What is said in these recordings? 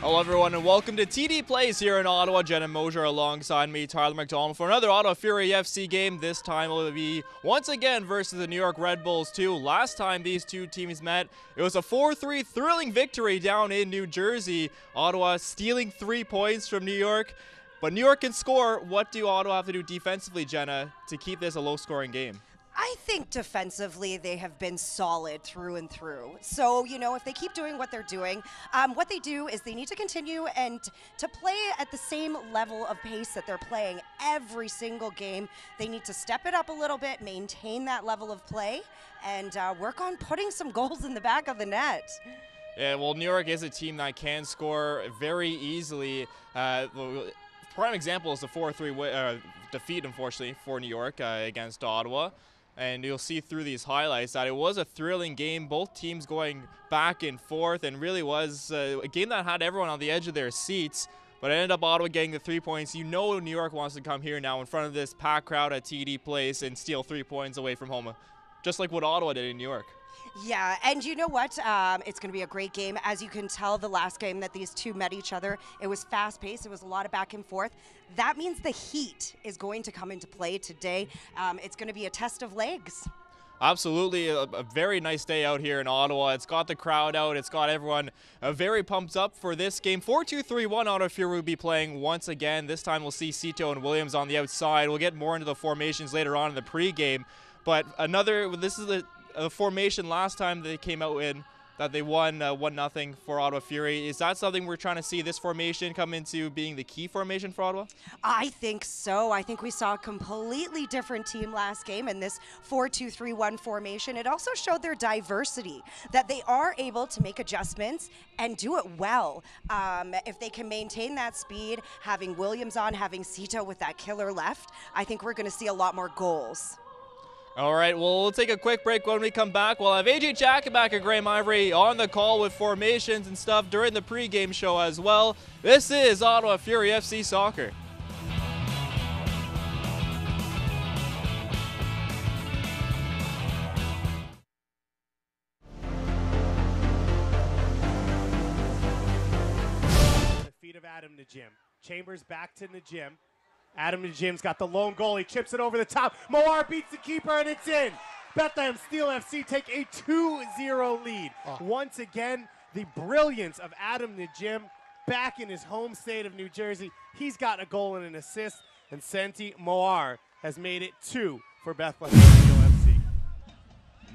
Hello everyone and welcome to TD Plays here in Ottawa. Jenna Mosier alongside me, Tyler McDonald, for another Ottawa Fury FC game. This time it will be once again versus the New York Red Bulls 2. Last time these two teams met, it was a 4-3 thrilling victory down in New Jersey. Ottawa stealing 3 points from New York. But New York can score. What do Ottawa have to do defensively, Jenna, to keep this a low-scoring game? I think defensively they have been solid through and through. So, if they keep doing what they're doing, what they do is they need to continue and to play at the same level of pace that they're playing every single game. They need to step it up a little bit, maintain that level of play, and work on putting some goals in the back of the net. Yeah, well, New York is a team that can score very easily. Prime example is the 4-3 defeat, unfortunately, for New York against Ottawa. And you'll see through these highlights that it was a thrilling game, both teams going back and forth, and really was a game that had everyone on the edge of their seats. But it ended up Ottawa getting the 3 points. You know New York wants to come here now in front of this packed crowd at TD Place and steal 3 points away from home, just like what Ottawa did in New York. Yeah, and you know what? It's going to be a great game. As you can tell, the last game that these two met each other, it was fast-paced. It was a lot of back and forth. That means the heat is going to come into play today. It's going to be a test of legs. Absolutely, a very nice day out here in Ottawa. It's got the crowd out. It's got everyone very pumped up for this game. 4-2-3-1 Ottawa Fury will be playing once again. This time we'll see Cito and Williams on the outside. We'll get more into the formations later on in the pregame. But this is a formation last time they came out in that they won 1-0 for Ottawa Fury. Is that something we're trying to see this formation come into being the key formation for Ottawa? I think so. I think we saw a completely different team last game in this 4-2-3-1 formation. It also showed their diversity, that they are able to make adjustments and do it well. If they can maintain that speed, having Williams on, having Cito with that killer left, I think we're going to see a lot more goals. All right, well, we'll take a quick break. When we come back, we'll have AJ Jackenback and Graham Ivory on the call with formations and stuff during the pregame show as well. This is Ottawa Fury FC Soccer. The feet of Adam Najim. Chambers back to Najim. Adam Najim's got the lone goal. He chips it over the top. Moar beats the keeper, and it's in. Bethlehem Steel FC take a 2-0 lead. Once again, the brilliance of Adam Najim back in his home state of New Jersey. He's got a goal and an assist, and Senti Moar has made it 2 for Bethlehem Steel FC.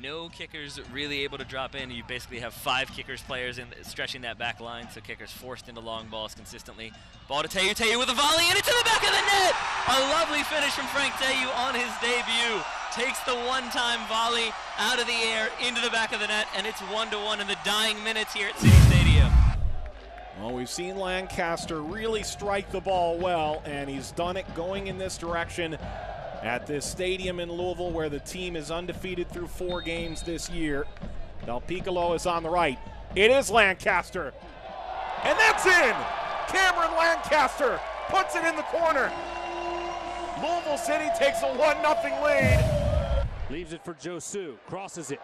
No kickers really able to drop in. You basically have 5 kickers players stretching that back line, so kickers forced into long balls consistently. Ball to Teyu, Teyu with a volley, and it's in the back of the net! A lovely finish from Frank Teyu on his debut. Takes the one-time volley out of the air into the back of the net, and it's 1-1 in the dying minutes here at City Stadium. Well, we've seen Lancaster really strike the ball well, and he's done it going in this direction at this stadium in Louisville, where the team is undefeated through 4 games this year. Del Piccolo is on the right. It is Lancaster. And that's in! Cameron Lancaster puts it in the corner. Louisville City takes a 1-0 lead. Leaves it for Josu, crosses it.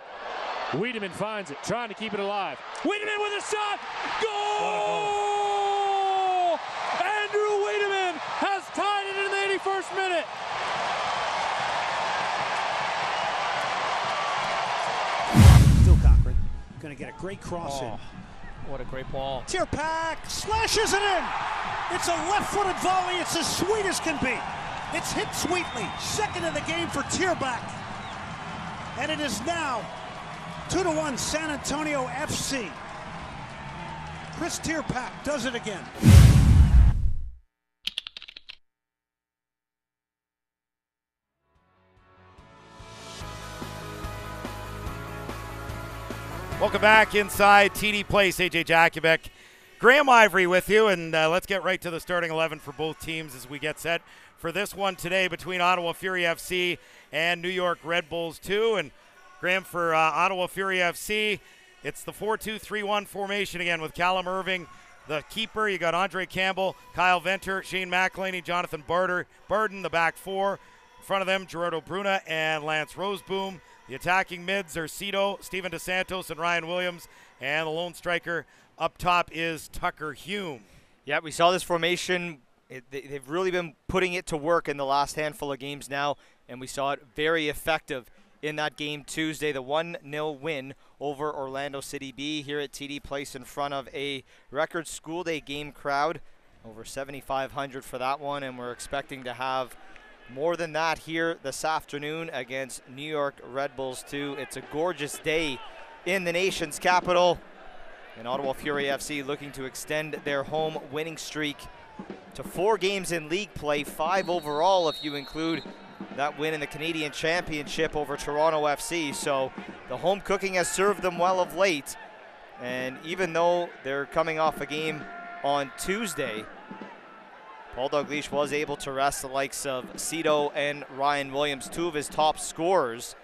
Wiedemann finds it, trying to keep it alive. Wiedemann with a shot! Goal! Andrew Wiedemann has tied it in the 81st minute. Going to get a great cross in. What a great ball. Tierpak slashes it in. It's a left-footed volley. It's as sweet as can be. It's hit sweetly. Second of the game for Tierpak. And it is now 2-1 San Antonio FC. Chris Tierpak does it again. Welcome back inside TD Place. AJ Jackenback, Graham Ivory with you, and let's get right to the starting 11 for both teams as we get set for this one today between Ottawa Fury FC and New York Red Bulls 2. And Graham, for Ottawa Fury FC, it's the 4-2-3-1 formation again with Callum Irving, the keeper. You got Andre Campbell, Kyle Venter, Shane McElhaney, Jonathan Burden, the back 4. In front of them, Gerardo Bruna and Lance Roseboom. The attacking mids are Cito, Steven DeSantos, and Ryan Williams. And the lone striker, Up top is Tucker Hume. Yeah, we saw this formation. They've really been putting it to work in the last handful of games now, and we saw it very effective in that game Tuesday, the 1-0 win over Orlando City B here at TD Place in front of a record school day game crowd. Over 7,500 for that one, and we're expecting to have more than that here this afternoon against New York Red Bulls 2. It's a gorgeous day in the nation's capital, and Ottawa Fury FC looking to extend their home winning streak to 4 games in league play, 5 overall if you include that win in the Canadian Championship over Toronto FC. So the home cooking has served them well of late, and even though they're coming off a game on Tuesday, Paul Dalglish was able to rest the likes of Cito and Ryan Williams, 2 of his top scorers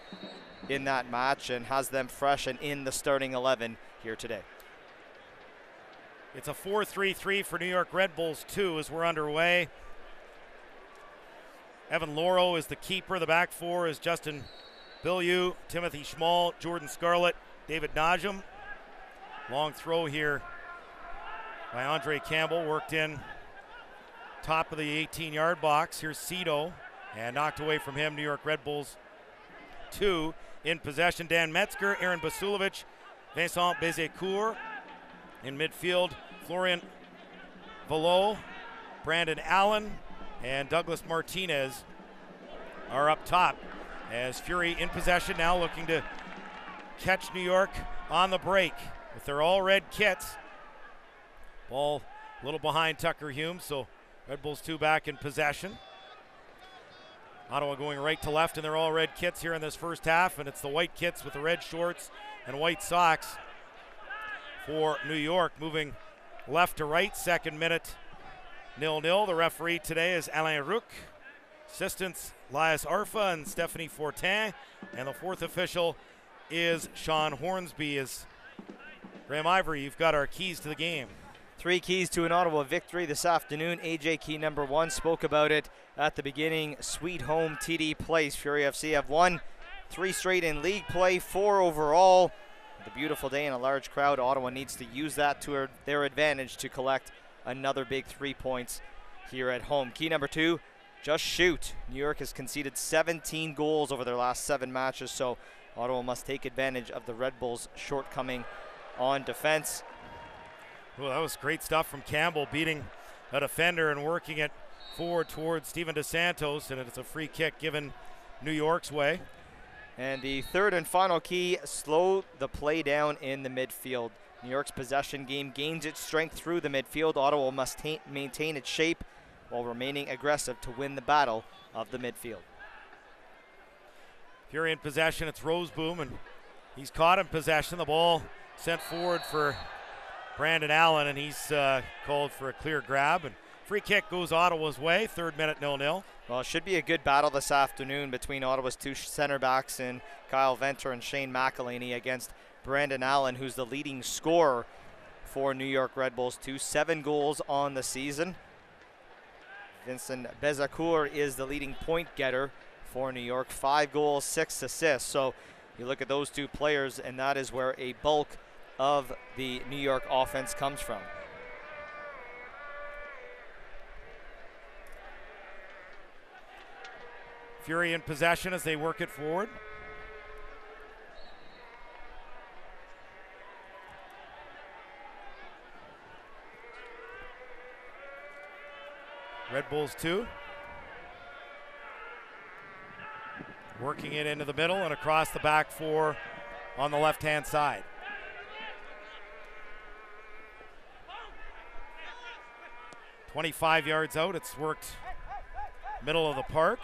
in that match, and has them fresh and in the starting 11 here today. It's a 4-3-3 for New York Red Bulls 2 as we're underway. Evan Loro is the keeper. The back 4 is Justin Bilyeu, Timothy Schmall, Jordan Scarlett, David Najum. Long throw here by Andre Campbell, worked in top of the 18-yard box. Here's Cito, and knocked away from him. New York Red Bulls 2 in possession. Dan Metzger, Aaron Basulovic, Vincent Bezecourt. In midfield, Florian Valo, Brandon Allen, and Douglas Martinez are up top. As Fury in possession now, looking to catch New York on the break with their all-red kits. Ball a little behind Tucker Hume, so Red Bulls 2 back in possession. Ottawa going right to left in their all-red kits here in this first half, and it's the white kits with the red shorts and white socks for New York. Moving left to right, second minute, 0-0. The referee today is Alain Roux. Assistants Lias Arfa and Stephanie Fortin. And the fourth official is Sean Hornsby. As Graham Ivory, you've got our keys to the game. 3 keys to an Ottawa victory this afternoon. AJ key number 1, spoke about it at the beginning. Sweet home TD Place. Fury FC have won 3 straight in league play, 4 overall. The beautiful day and a large crowd. Ottawa needs to use that to their advantage to collect another big 3 points here at home. Key number 2, just shoot. New York has conceded 17 goals over their last 7 matches, so Ottawa must take advantage of the Red Bulls' shortcoming on defense. Well, that was great stuff from Campbell, beating a defender and working it forward towards Steven DeSantos, and it's a free kick given New York's way. And the third and final key, slow the play down in the midfield. New York's possession game gains its strength through the midfield. Ottawa must maintain its shape while remaining aggressive to win the battle of the midfield. Fury in possession, it's Roseboom, and he's caught in possession. The ball sent forward for Brandon Allen, and he's called for a clear grab. And free kick goes Ottawa's way, 3rd minute, 0-0. Well, it should be a good battle this afternoon between Ottawa's 2 center backs in Kyle Venter and Shane McElhaney against Brandon Allen, who's the leading scorer for New York Red Bulls 2, 7 goals on the season. Vincent Bezecourt is the leading point getter for New York, 5 goals, 6 assists. So you look at those 2 players, and that is where a bulk of the New York offense comes from. Fury in possession as they work it forward. Red Bulls 2. Working it into the middle and across the back 4 on the left-hand side. "25 yards out, it's worked middle of the park.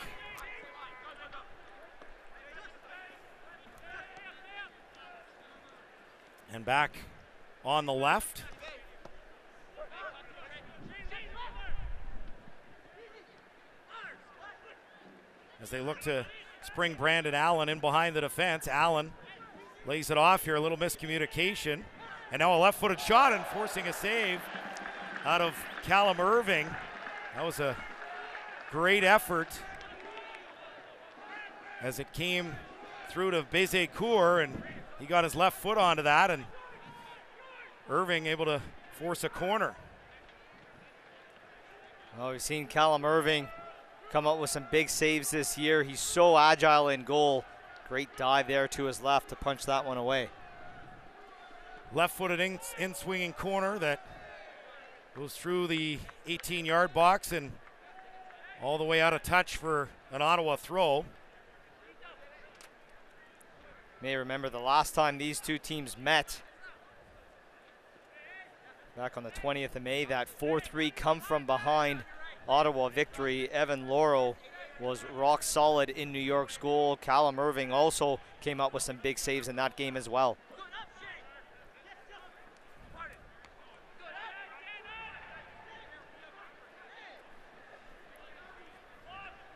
And back on the left. As they look to spring Brandon Allen in behind the defense. Allen lays it off here, a little miscommunication. And now a left-footed shot and forcing a save out of Callum Irving. That was a great effort as it came through to Bezecourt, and he got his left foot onto that, and Irving able to force a corner. Oh, we've seen Callum Irving come up with some big saves this year. He's so agile in goal. Great dive there to his left to punch that one away. Left-footed in-swinging corner that goes through the 18-yard box and all the way out of touch for an Ottawa throw. May remember the last time these two teams met back on the 20th of May, that 4-3 come from behind Ottawa victory. Evan Loro was rock solid in New York's goal. Callum Irving also came up with some big saves in that game as well.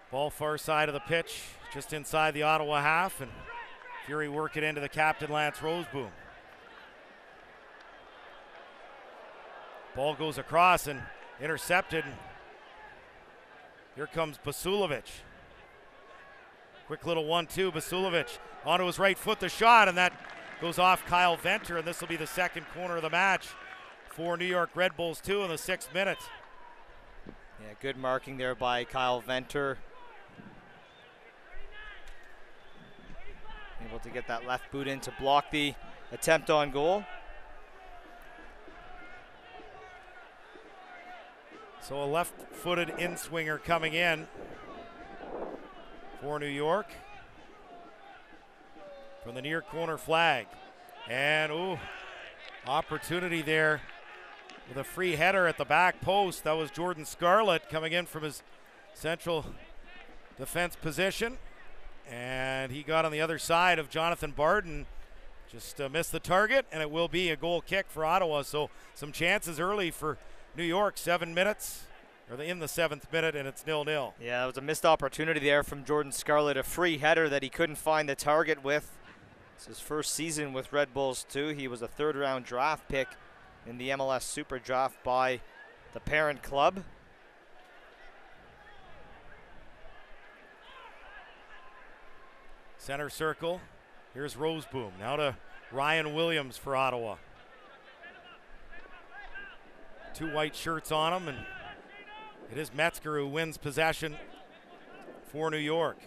Ball far side of the pitch, just inside the Ottawa half, and Fury work it into the captain, Lance Roseboom. Ball goes across and intercepted. Here comes Basulovic. Quick little 1-2, Basulovic onto his right foot, the shot, and that goes off Kyle Venter, and this will be the second corner of the match for New York Red Bulls 2 in the 6th minute. Yeah, good marking there by Kyle Venter. Able to get that left boot in to block the attempt on goal. So a left-footed in-swinger coming in for New York from the near corner flag. And, opportunity there with a free header at the back post. That was Jordan Scarlett coming in from his central defense position. And he got on the other side of Jonathan Barden. Just missed the target, and it will be a goal kick for Ottawa. So some chances early for New York. 7 minutes, or in the 7th minute, and it's 0-0. Yeah, it was a missed opportunity there from Jordan Scarlett. A free header that he couldn't find the target with. It's his first season with Red Bulls 2. He was a 3rd-round draft pick in the MLS Super Draft by the parent club. Center circle. Here's Roseboom. Now to Ryan Williams for Ottawa. 2 white shirts on him, and it is Metzger who wins possession for New York.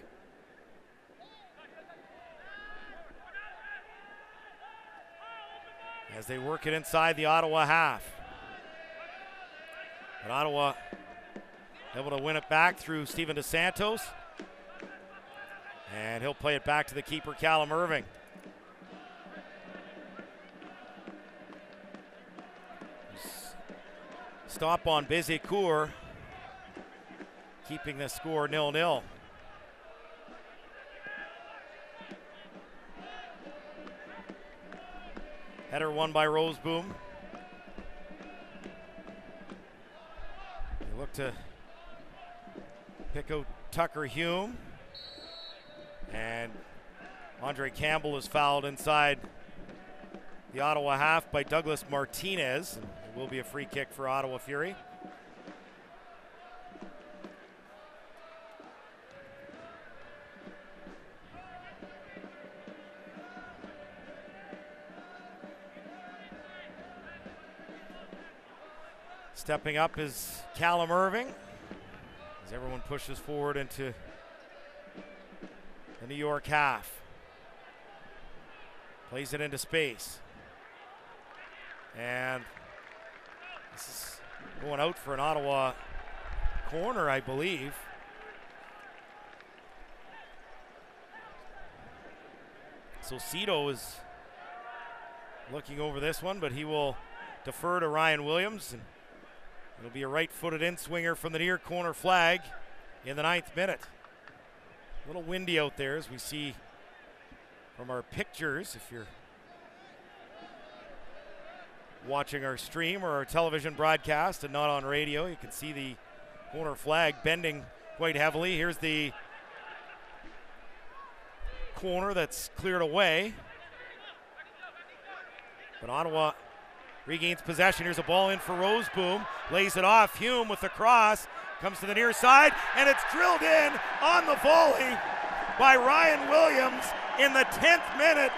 As they work it inside the Ottawa half. But Ottawa able to win it back through Steven DeSantos. And he'll play it back to the keeper, Callum Irving. Stop on Bezecourt, keeping the score 0-0. Header won by Roseboom. They look to pick out Tucker Hume. And Andre Campbell is fouled inside the Ottawa half by Douglas Martinez. It will be a free kick for Ottawa Fury. Stepping up is Callum Irving as everyone pushes forward into the New York half. Plays it into space. And this is going out for an Ottawa corner, I believe. So Cito is looking over this one, but he will defer to Ryan Williams. And it'll be a right-footed in-swinger from the near corner flag in the 9th minute. A little windy out there, as we see from our pictures. If you're watching our stream or our television broadcast and not on radio, you can see the corner flag bending quite heavily. Here's the corner that's cleared away. But Ottawa regains possession. Here's a ball in for Roseboom. Lays it off. Hume with the cross. Comes to the near side, and it's drilled in on the volley by Ryan Williams in the 10th minute.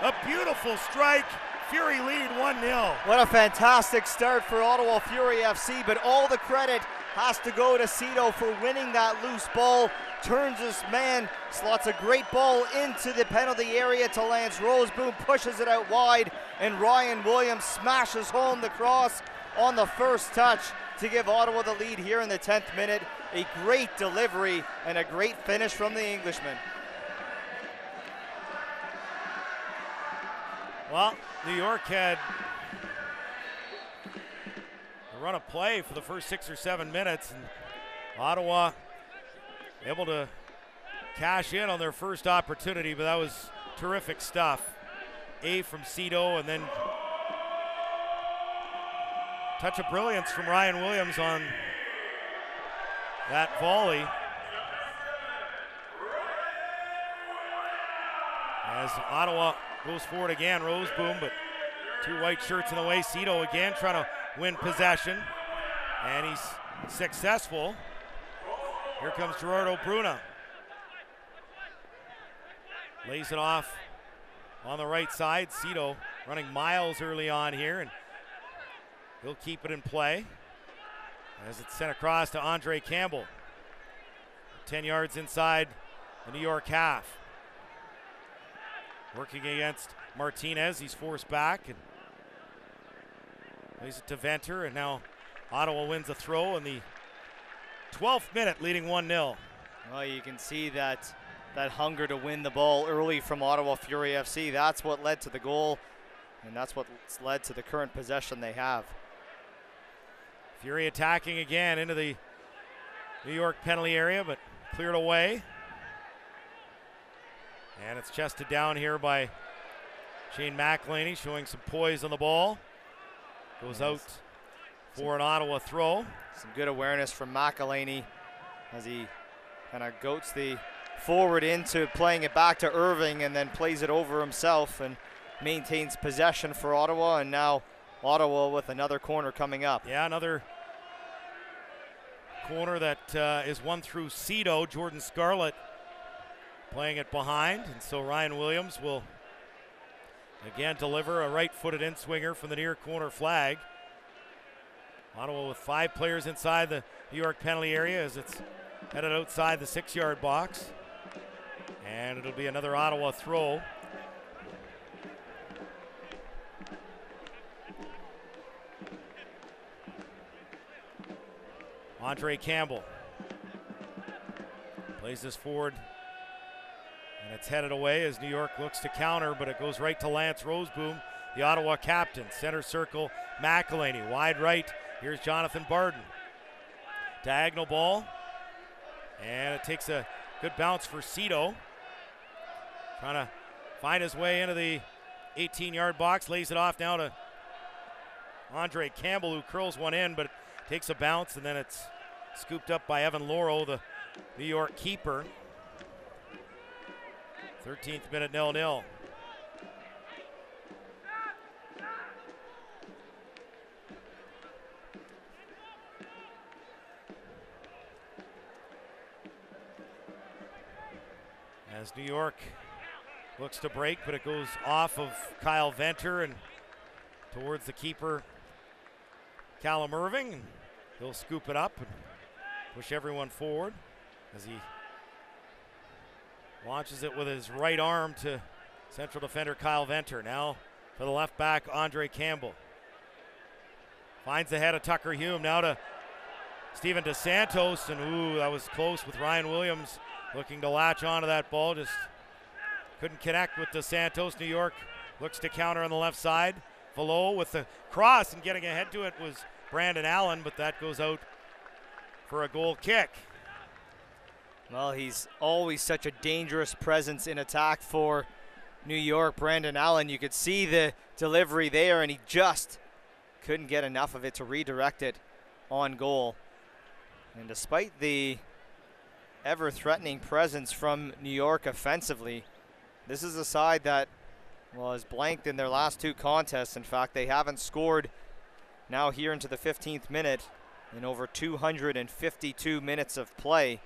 A beautiful strike Fury lead 1-0. What a fantastic start for Ottawa Fury FC, but all the credit has to go to Cito for winning that loose ball. Turns his man, slots a great ball into the penalty area to Lance Roseboom, pushes it out wide, and Ryan Williams smashes home the cross on the first touch to give Ottawa the lead here in the 10th minute. A great delivery and a great finish from the Englishman. Well, New York had a run of play for the first 6 or 7 minutes, and Ottawa able to cash in on their first opportunity, but that was terrific stuff. From Cito, and then touch of brilliance from Ryan Williams on that volley. As Ottawa goes forward again, Roseboom, but two white shirts in the way. Cito again trying to win possession, and he's successful. Here comes Gerardo Bruna. Lays it off on the right side. Cito running miles early on here, and he'll keep it in play as it's sent across to Andre Campbell. 10 yards inside the New York half. Working against Martinez, he's forced back and lays it to Venter, and now Ottawa wins the throw in the 12th minute, leading 1-0. Well, you can see that hunger to win the ball early from Ottawa Fury FC. That's what led to the goal, and that's what's led to the current possession they have. Fury attacking again into the New York penalty area, but cleared away. And it's chested down here by Shane McElhaney, showing some poise on the ball. Goes out for an Ottawa throw. Some good awareness from McElhaney as he kind of goats the forward into playing it back to Irving, and then plays it over himself and maintains possession for Ottawa. And now Ottawa with another corner coming up. Yeah, another corner that is won through Cito. Jordan Scarlett playing it behind, and so Ryan Williams will again deliver a right-footed in-swinger from the near corner flag. Ottawa with 5 players inside the New York penalty area as it's headed outside the 6-yard box. And it'll be another Ottawa throw. Andre Campbell plays this forward, and it's headed away as New York looks to counter, but it goes right to Lance Roseboom, the Ottawa captain. Center circle, McElhaney, wide right. Here's Jonathan Barden. Diagonal ball, and it takes a good bounce for Cito. Trying to find his way into the 18-yard box, lays it off now to Andre Campbell, who curls one in, but it takes a bounce, and then it's scooped up by Evan Lauro, the New York keeper. 13th minute, 0-0. As New York looks to break, but it goes off of Kyle Venter and towards the keeper, Callum Irving. And he'll scoop it up and push everyone forward as he launches it with his right arm to central defender Kyle Venter. Now for the left back, Andre Campbell. Finds the head of Tucker Hume, now to Steven DeSantos, and ooh, that was close with Ryan Williams looking to latch onto that ball, just couldn't connect with DeSantos. New York looks to counter on the left side. Velo with the cross, and getting ahead to it was Brandon Allen, but that goes out for a goal kick. Well, he's always such a dangerous presence in attack for New York. Brandon Allen, you could see the delivery there, and he just couldn't get enough of it to redirect it on goal. And despite the ever-threatening presence from New York offensively, this is a side that was blanked in their last 2 contests. In fact, they haven't scored now here into the 15th minute in over 252 minutes of play.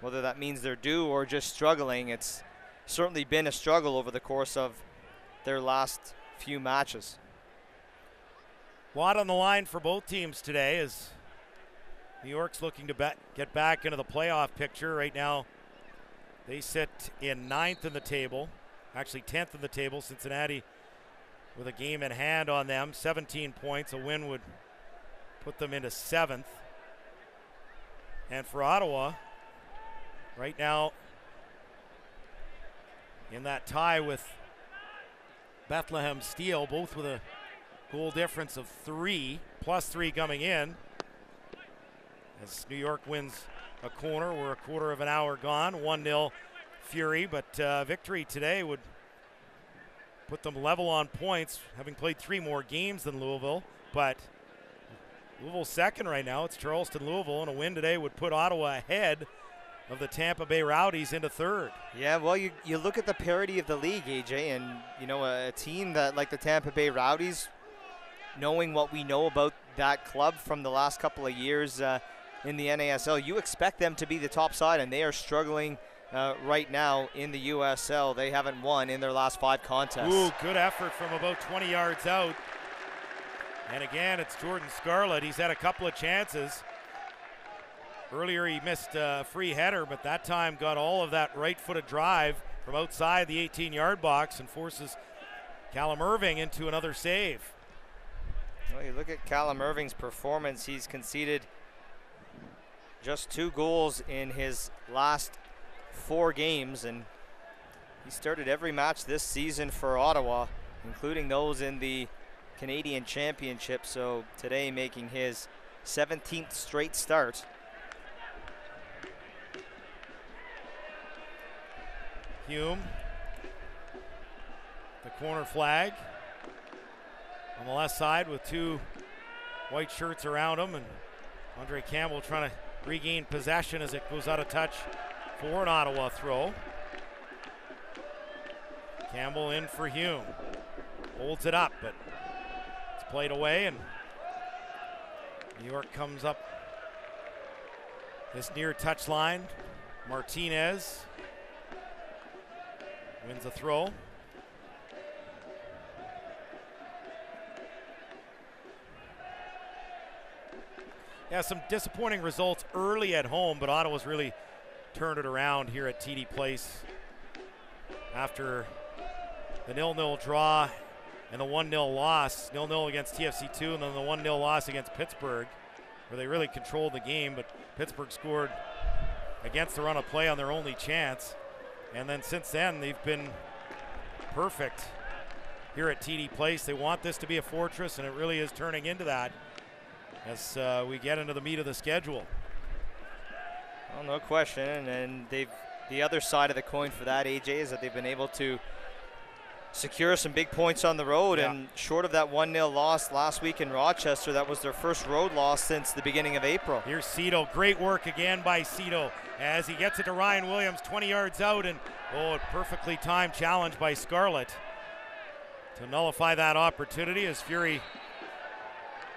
Whether that means they're due or just struggling, it's certainly been a struggle over the course of their last few matches. A lot on the line for both teams today as New York's looking to get back into the playoff picture. Right now, they sit in 9th in the table, actually 10th in the table. Cincinnati with a game in hand on them, 17 points. A win would put them into 7th. And for Ottawa, right now, in that tie with Bethlehem Steel, both with a goal difference of 3, +3 coming in. As New York wins a corner, we're a quarter of an hour gone, 1-0 Fury, but victory today would put them level on points, having played 3 more games than Louisville, but Louisville's second right now. It's Charleston, Louisville, and a win today would put Ottawa ahead of the Tampa Bay Rowdies into 3rd. Yeah, well, you look at the parity of the league, AJ, and, you know, a team that like the Tampa Bay Rowdies, knowing what we know about that club from the last couple of years in the NASL, you expect them to be the top side, and they are struggling right now in the USL. They haven't won in their last 5 contests. Ooh, good effort from about 20 yards out. And again, it's Jordan Scarlett. He's had a couple of chances. Earlier he missed a free header, but that time got all of that right-footed drive from outside the 18-yard box and forces Callum Irving into another save. Well, you look at Callum Irving's performance. He's conceded just 2 goals in his last 4 games, and he started every match this season for Ottawa, including those in the Canadian Championship, so today making his 17th straight start. Hume, the corner flag on the left side with 2 white shirts around him, and Andre Campbell trying to regain possession as it goes out of touch for an Ottawa throw. Campbell in for Hume, holds it up, but it's played away, and New York comes up this near touchline. Martinez wins the throw. Yeah, some disappointing results early at home, but Ottawa's really turned it around here at TD Place after the 0-0 draw and the 1-0 loss. 0-0 against TFC2 and then the 1-0 loss against Pittsburgh, where they really controlled the game, but Pittsburgh scored against the run of play on their only chance. And then since then, they've been perfect here at TD Place. They want this to be a fortress, and it really is turning into that as we get into the meat of the schedule. Well, no question, and the other side of the coin for that, AJ, is that they've been able to secure some big points on the road, and short of that 1-0 loss last week in Rochester, that was their first road loss since the beginning of April. Here's Cito. Great work again by Cito as he gets it to Ryan Williams, 20 yards out, and a perfectly timed challenge by Scarlett to nullify that opportunity as Fury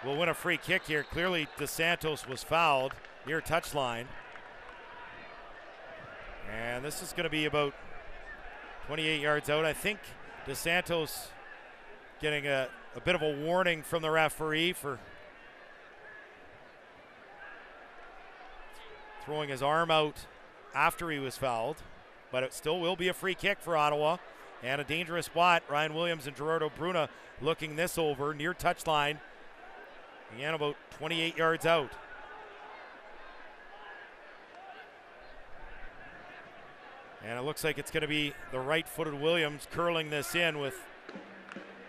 will win a free kick here. Clearly DeSantos was fouled near touchline. And this is going to be about 28 yards out. I think DeSantos getting a bit of a warning from the referee for throwing his arm out after he was fouled. But it still will be a free kick for Ottawa. And a dangerous spot. Ryan Williams and Gerardo Bruna looking this over near touchline. Again, about 28 yards out. And it looks like it's going to be the right-footed Williams curling this in, with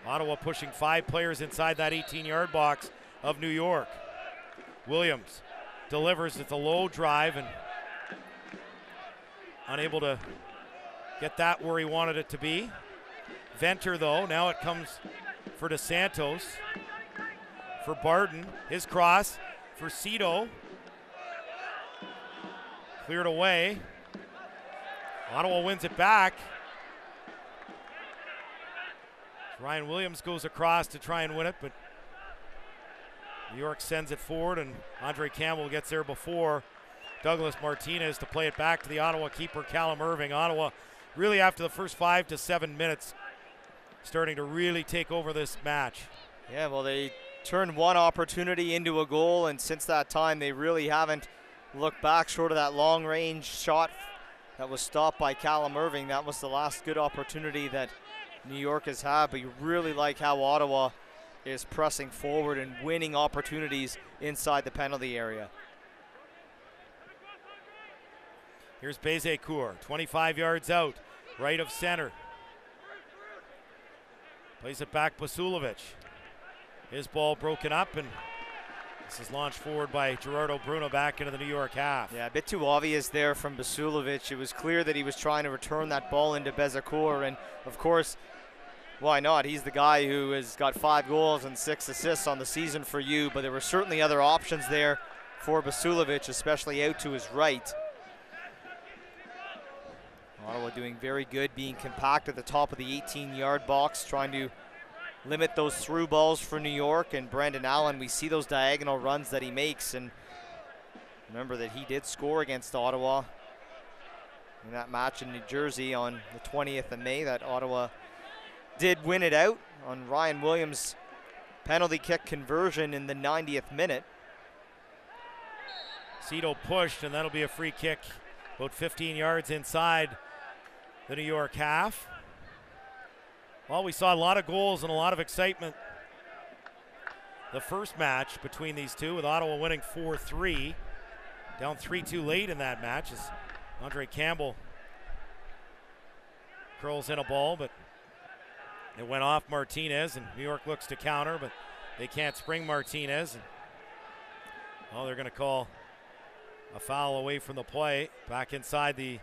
Ottawa pushing 5 players inside that 18-yard box of New York. Williams delivers. It's a low drive and unable to get that where he wanted it to be. Venter, though, now it comes for DeSantos. For Barden, his cross for Cito. Cleared away. Ottawa wins it back. Ryan Williams goes across to try and win it, but New York sends it forward, and Andre Campbell gets there before Douglas Martinez to play it back to the Ottawa keeper, Callum Irving. Ottawa really, after the first 5 to 7 minutes, starting to really take over this match. Yeah, well, they turned one opportunity into a goal, and since that time, they really haven't looked back short of that long-range shot that was stopped by Callum Irving. That was the last good opportunity that New York has had, but you really like how Ottawa is pressing forward and winning opportunities inside the penalty area. Here's Bezecourt, 25 yards out, right of center. Plays it back, Basulovic. His ball broken up, and this is launched forward by Gerardo Bruno back into the New York half. Yeah, a bit too obvious there from Basulovic. It was clear that he was trying to return that ball into Bezecourt, and of course, why not? He's the guy who has got 5 goals and 6 assists on the season for you, but there were certainly other options there for Basulovic, especially out to his right. Ottawa doing very good, being compact at the top of the 18-yard box, trying to limit those through balls for New York. And Brandon Allen, we see those diagonal runs that he makes, and remember that he did score against Ottawa in that match in New Jersey on the 20th of May that Ottawa did win it out on Ryan Williams' penalty kick conversion in the 90th minute. Cito pushed, and that'll be a free kick about 15 yards inside the New York half. Well, we saw a lot of goals and a lot of excitement the first match between these two, with Ottawa winning 4-3. Down 3-2 late in that match as Andre Campbell curls in a ball, but it went off Martinez, and New York looks to counter, but they can't spring Martinez. And, well, they're going to call a foul away from the play back inside the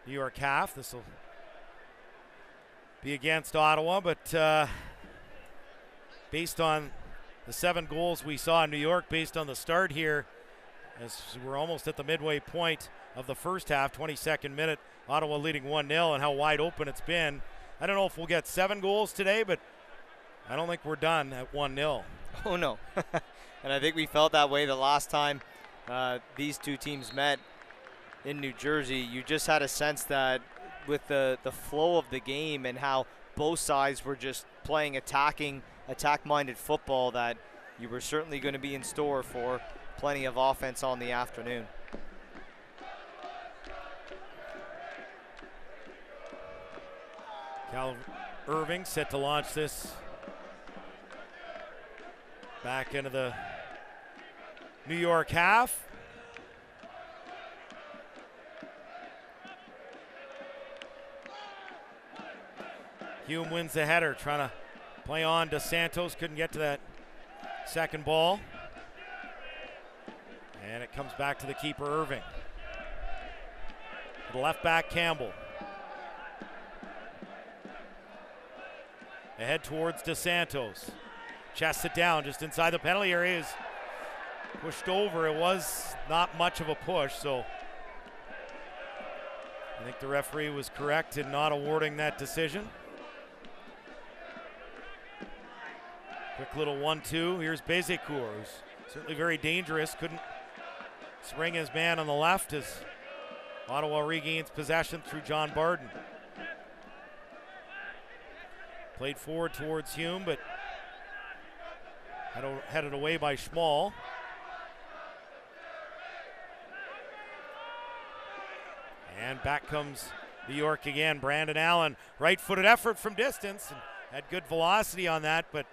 New York half. This will be against Ottawa, but based on the 7 goals we saw in New York, based on the start here, as we're almost at the midway point of the first half, 22nd minute, Ottawa leading 1-0, and how wide open it's been. I don't know if we'll get 7 goals today, but I don't think we're done at 1-0. Oh, no. And I think we felt that way the last time these two teams met in New Jersey. You just had a sense that with the flow of the game and how both sides were just playing attack-minded football, that you were certainly going to be in store for plenty of offense on the afternoon. Cal Irving set to launch this back into the New York half. Hume wins the header, trying to play on DeSantos, couldn't get to that second ball. And it comes back to the keeper, Irving. The left back, Campbell. Ahead towards DeSantos. Chests it down just inside the penalty area. Is pushed over. It was not much of a push, so I think the referee was correct in not awarding that decision. Quick little 1-2. Here's Bezecourt, who's certainly very dangerous. Couldn't spring his man on the left as Ottawa regains possession through John Barden. Played forward towards Hume, but headed away by Schmall. And back comes New York again. Brandon Allen, right-footed effort from distance, and had good velocity on that, but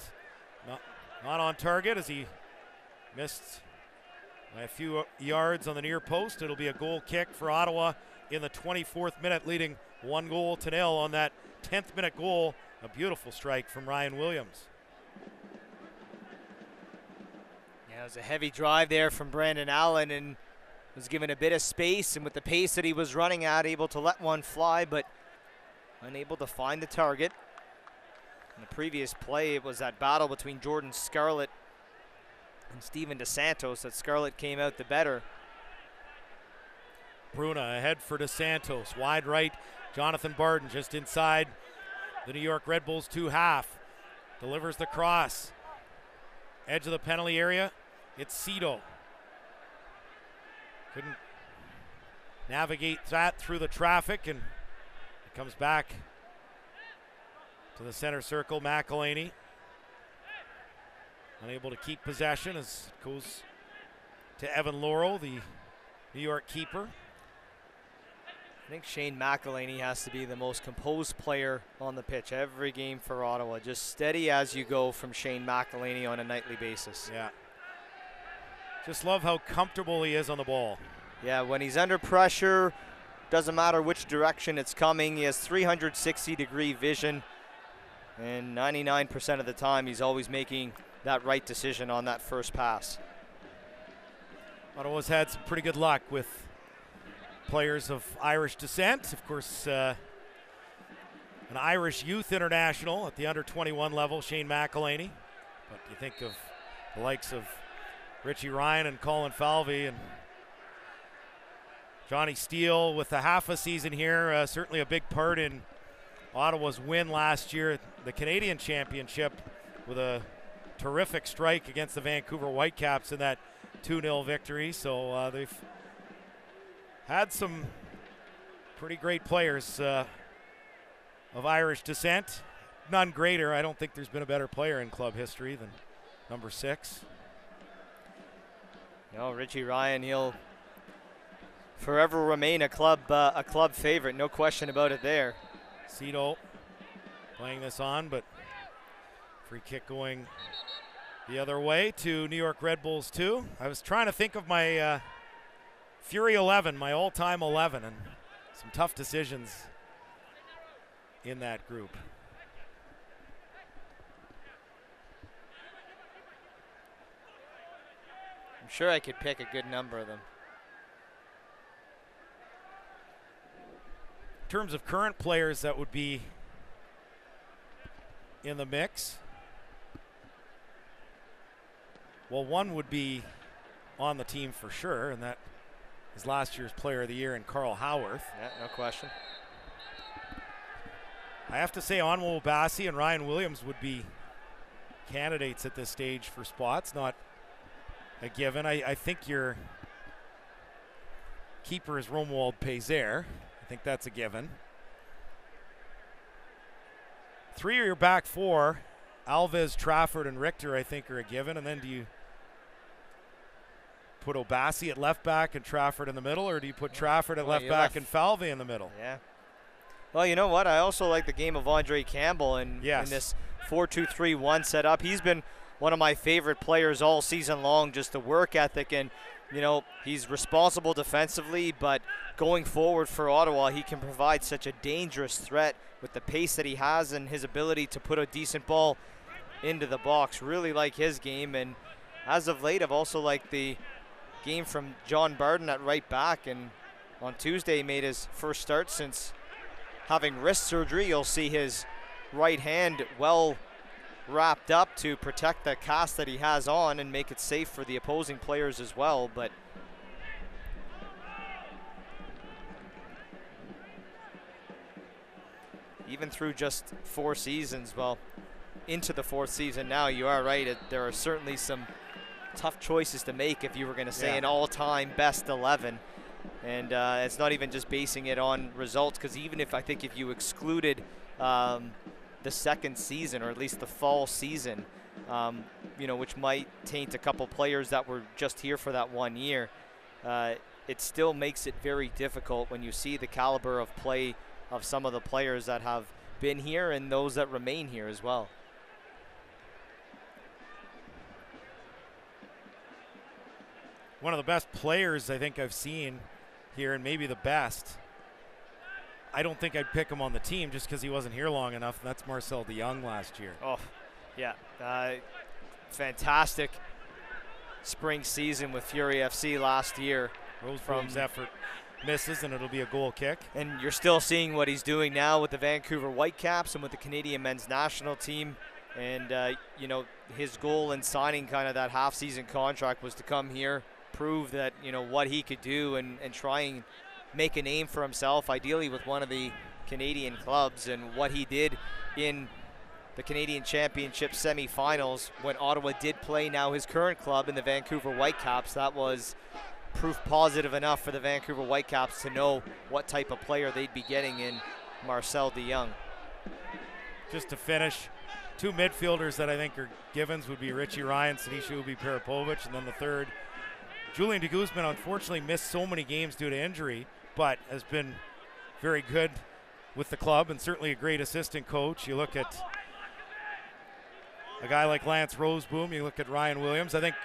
not on target as he missed by a few yards on the near post. It'll be a goal kick for Ottawa in the 24th minute, leading 1-0 on that 10th minute goal. A beautiful strike from Ryan Williams. Yeah, it was a heavy drive there from Brandon Allen, and was given a bit of space, and with the pace that he was running at, able to let one fly, but unable to find the target. In the previous play, it was that battle between Jordan Scarlett and Steven DeSantos that Scarlett came out the better. Bruna ahead for DeSantos. Wide right, Jonathan Barden just inside the New York Red Bulls 2-half. Delivers the cross. Edge of the penalty area. It's Cito. Couldn't navigate that through the traffic, and it comes back to To the center circle, McElhaney. Unable to keep possession as it goes to Evan Laurel, the New York keeper. I think Shane McElhaney has to be the most composed player on the pitch every game for Ottawa. Just steady as you go from Shane McElhaney on a nightly basis. Yeah. Just love how comfortable he is on the ball. Yeah, when he's under pressure, doesn't matter which direction it's coming. He has 360-degree vision, and 99% of the time he's always making that right decision on that first pass. Ottawa's had some pretty good luck with players of Irish descent. Of course, an Irish youth international at the under-21 level, Shane McElhaney. But you think of the likes of Richie Ryan and Colin Falvey and Johnny Steele with a half a season here. Certainly a big part in Ottawa's win last year at the Canadian Championship with a terrific strike against the Vancouver Whitecaps in that 2-0 victory. So they've had some pretty great players of Irish descent. None greater. I don't think there's been a better player in club history than number 6. No, Richie Ryan, he'll forever remain a club favorite. No question about it there. Cito playing this on, but free kick going the other way to New York Red Bulls 2. I was trying to think of my Fury 11, my all-time 11, and some tough decisions in that group. I'm sure I could pick a good number of them. In terms of current players that would be in the mix, well, one would be on the team for sure, and that is last year's Player of the Year in Carl Howarth. Yeah, no question. I have to say Onwo Bassi and Ryan Williams would be candidates at this stage for spots, not a given. I think your keeper is Romuald Pézère. I think that's a given. 3 of your back 4, Alves, Trafford, and Richter, I think are a given. And then do you put Obasi at left back and Trafford in the middle, or do you put Trafford at left back and Falvey in the middle? Yeah. Well, you know what? I also like the game of Andre Campbell in this 4-2-3-1 setup. He's been one of my favorite players all season long, just the work ethic, and you know, he's responsible defensively, but going forward for Ottawa, he can provide such a dangerous threat with the pace that he has and his ability to put a decent ball into the box. Really like his game, and as of late, I've also liked the game from John Barden at right back, and on Tuesday he made his first start since having wrist surgery. You'll see his right hand well wrapped up to protect the cast that he has on and make it safe for the opposing players as well. But even through just 4 seasons, well, into the 4th season now, you are right, there are certainly some tough choices to make if you were going to say an all-time best 11. And it's not even just basing it on results, because even if I think if you excluded the second season, or at least the fall season, you know, which might taint a couple players that were just here for that 1 year, it still makes it very difficult when you see the caliber of play of some of the players that have been here and those that remain here as well. One of the best players I think I've seen here, and maybe the best. I don't think I'd pick him on the team just because he wasn't here long enough, and that's Marcel de Jong last year. Oh, yeah. Fantastic spring season with Fury FC last year. Rosebrum's effort misses, and it'll be a goal kick. And you're still seeing what he's doing now with the Vancouver Whitecaps and with the Canadian men's national team. And, you know, his goal in signing kind of that half-season contract was to come here, prove that, you know, what he could do and try and make a name for himself, ideally with one of the Canadian clubs. And what he did in the Canadian Championship semifinals when Ottawa did play now his current club in the Vancouver Whitecaps, that was proof positive enough for the Vancouver Whitecaps to know what type of player they'd be getting in Marcel de Jong. just to finish, two midfielders that I think are givens would be Richie Ryan, Sinisha Ubi-Parapovic, and then the third, Julian de Guzman, unfortunately missed so many games due to injury, but has been very good with the club and certainly a great assistant coach. You look at a guy like Lance Roseboom, you look at Ryan Williams. I think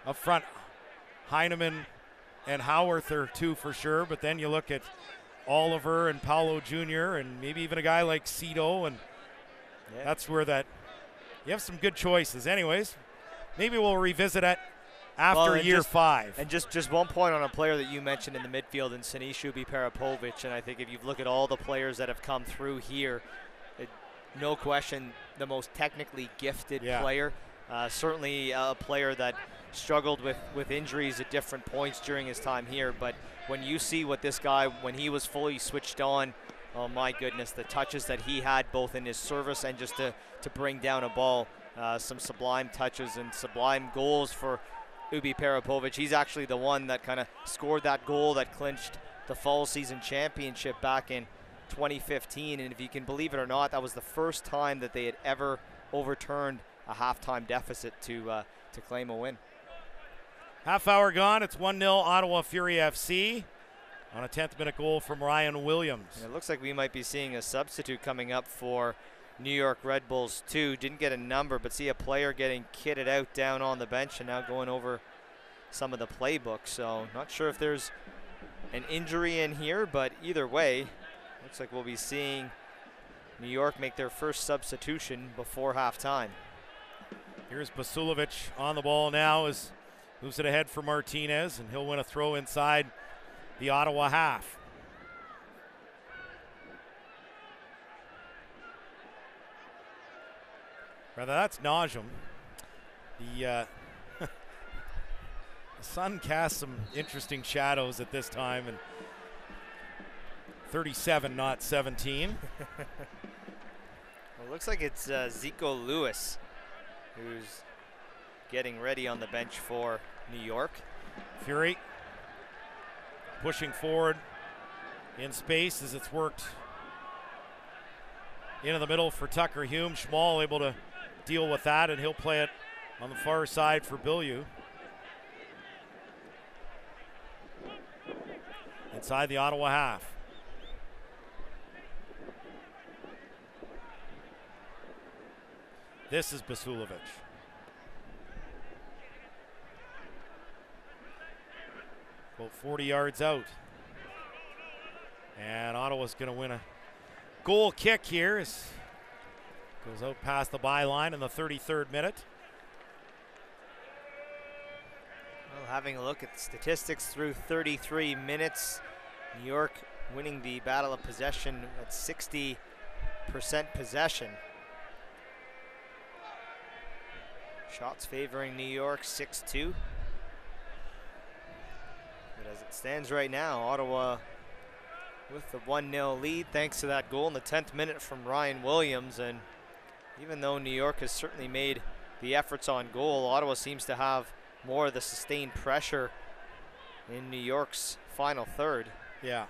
up front, Heineman and Howarth are two for sure, but then you look at Oliver and Paulo Jr. and maybe even a guy like Cito, and that's where that you have some good choices. Anyways, maybe we'll revisit it after year 5. And just one point on a player that you mentioned in the midfield, in Sinisha Ubi-Parapovic, and I think if you look at all the players that have come through here, no question the most technically gifted player. Certainly a player that struggled with injuries at different points during his time here, but when you see what this guy, when he was fully switched on, oh my goodness, the touches that he had both in his service and just to bring down a ball, some sublime touches and sublime goals for Ubi-Parapovic. He's actually the one that kind of scored that goal that clinched the fall season championship back in 2015, and if you can believe it or not, that was the first time that they had ever overturned a halftime deficit to claim a win. Half hour gone. It's 1-0 Ottawa Fury FC on a 10th minute goal from Ryan Williams. And it looks like we might be seeing a substitute coming up for New York Red Bulls too. Didn't get a number, but see a player getting kitted out down on the bench and now going over some of the playbook. So not sure if there's an injury in here, but either way, looks like we'll be seeing New York make their first substitution before halftime. Here's Basulovic on the ball now as moves it ahead for Martinez, and he'll win a throw inside the Ottawa half. Rather, that's Najum. The sun casts some interesting shadows at this time, and 37, not 17. Well, it looks like it's Zico Lewis who's getting ready on the bench for New York. Fury pushing forward in space as it's worked into the middle for Tucker Hume. Schmall able to deal with that, and he'll play it on the far side for Bilyeu. Inside the Ottawa half. This is Basulovic. About 40 yards out. And Ottawa's going to win a goal kick here. As goes out past the byline in the 33rd minute. Well, having a look at the statistics through 33 minutes, New York winning the battle of possession at 60% possession. Shots favoring New York 6-2. But as it stands right now, Ottawa with the 1-0 lead thanks to that goal in the 10th minute from Ryan Williams. And even though New York has certainly made the efforts on goal, Ottawa seems to have more of the sustained pressure in New York's final third. Yeah.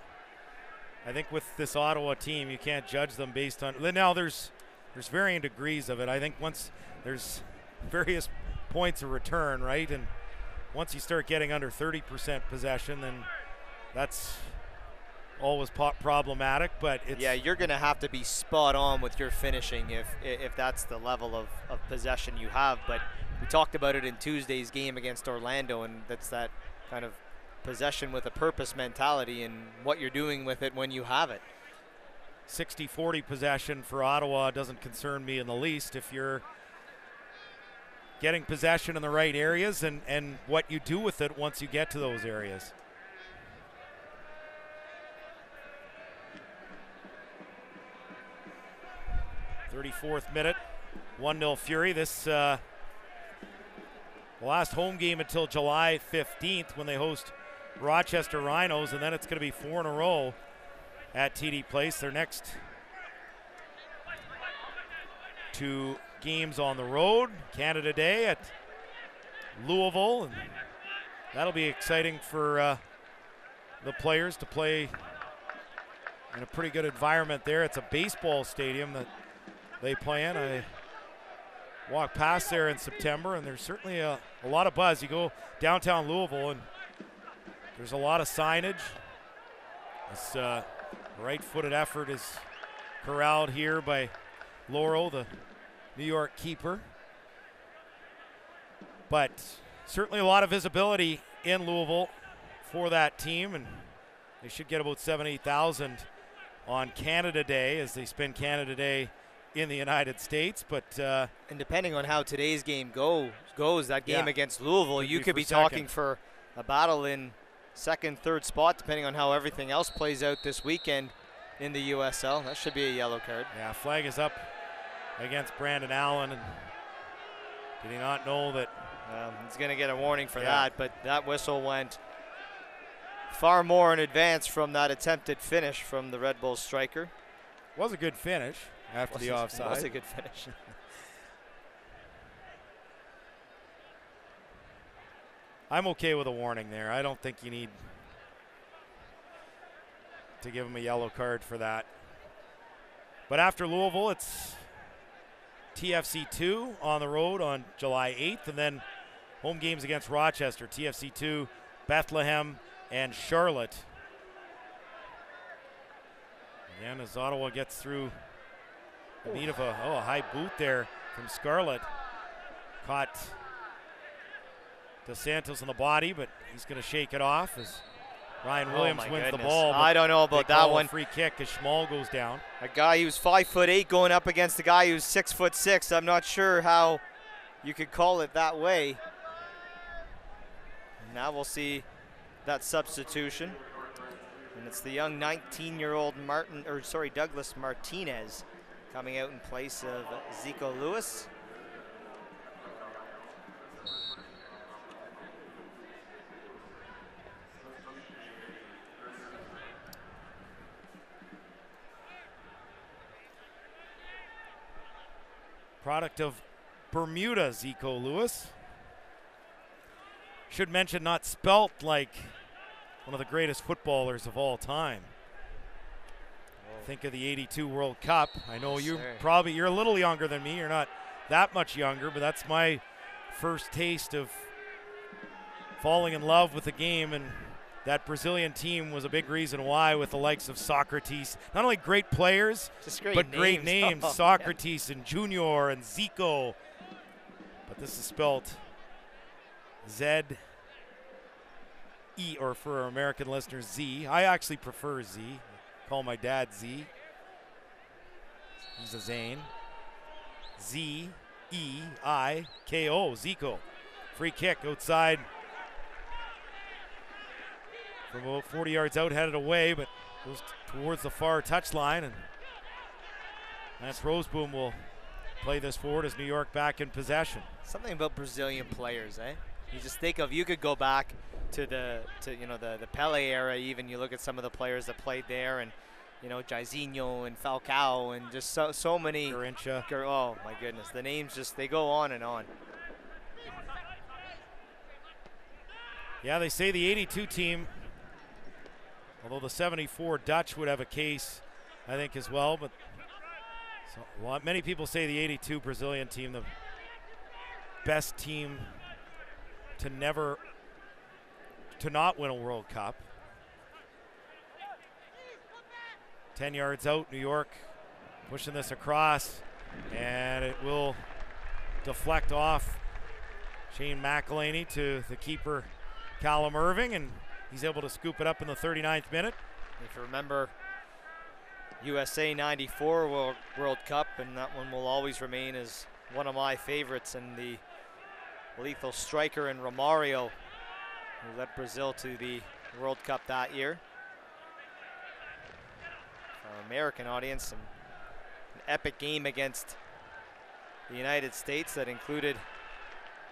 I think with this Ottawa team, you can't judge them based on... Now, there's varying degrees of it. I think once there's various points of return, right? And once you start getting under 30% possession, then that's always problematic. But it's, yeah, you're going to have to be spot on with your finishing if that's the level of possession you have. But we talked about it in Tuesday's game against Orlando, and that's that kind of possession with a purpose mentality and what you're doing with it when you have it. 60-40 possession for Ottawa doesn't concern me in the least if you're getting possession in the right areas and what you do with it once you get to those areas. '34th minute, 1-0 Fury. This the last home game until July 15th when they host Rochester Rhinos, and then it's going to be 4 in a row at TD Place. Their next 2 games on the road, Canada Day at Louisville, and that'll be exciting for the players to play in a pretty good environment there. It's a baseball stadium that they play in. I walked past there in September, and there's certainly a lot of buzz. You go downtown Louisville, and there's a lot of signage. This right-footed effort is corralled here by Laurel, the New York keeper. But certainly a lot of visibility in Louisville for that team, and they should get about 78,000 on Canada Day as they spend Canada Day in the United States. But and depending on how today's game goes, that game against Louisville, you could be talking for a battle in second, third spot, depending on how everything else plays out this weekend in the USL. That should be a yellow card. Yeah, flag is up against Brandon Allen, and did he not know that? He's going to get a warning for that, but that whistle went far more in advance from that attempted finish from the Red Bull striker. Was a good finish after the offside. Was a good finish. I'm okay with a warning there. I don't think you need to give him a yellow card for that. But after Louisville, it's TFC 2 on the road on July 8th, and then home games against Rochester, TFC 2, Bethlehem, and Charlotte. Again, as Ottawa gets through the beat of a high boot there from Scarlett. Caught Dos Santos in the body, but he's going to shake it off as Ryan Williams wins the ball. I don't know about that one. Free kick as Schmal goes down. A guy who's 5'8" going up against a guy who's 6'6". I'm not sure how you could call it that way. Now we'll see that substitution, and it's the young 19-year-old Douglas Martinez coming out in place of Zico Lewis. Product of Bermuda, Zico Lewis. Should mention, not spelt like one of the greatest footballers of all time. Think of the '82 World Cup. I know you're a little younger than me. You're not that much younger, but that's my first taste of falling in love with the game, and that Brazilian team was a big reason why, with the likes of Socrates. Not only great players, but great names. Socrates and Junior and Zico. But this is spelt Z-E, or for our American listeners, Z. I actually prefer Z. Call my dad Z. He's a Zane. Z-E-I-K-O, Zico. Free kick outside. From about 40 yards out, headed away, but goes towards the far touchline, and Lance Roseboom will play this forward as New York back in possession. Something about Brazilian players, eh? You just think of, you could go back to the Pele era. Even you look at some of the players that played there, and Jairzinho and Falcao, and just so many. Garincha. Oh my goodness, the names they go on and on. Yeah, they say the '82 team, although the '74 Dutch would have a case, I think, as well. But many people say the '82 Brazilian team, the best team to not win a World Cup. 10 yards out, New York pushing this across, and it will deflect off Shane McElhaney to the keeper, Callum Irving, and he's able to scoop it up in the 39th minute. If you remember USA '94 World Cup, and that one will always remain as one of my favorites, and the lethal striker in Romario, who led Brazil to the World Cup that year. For our American audience, an epic game against the United States that included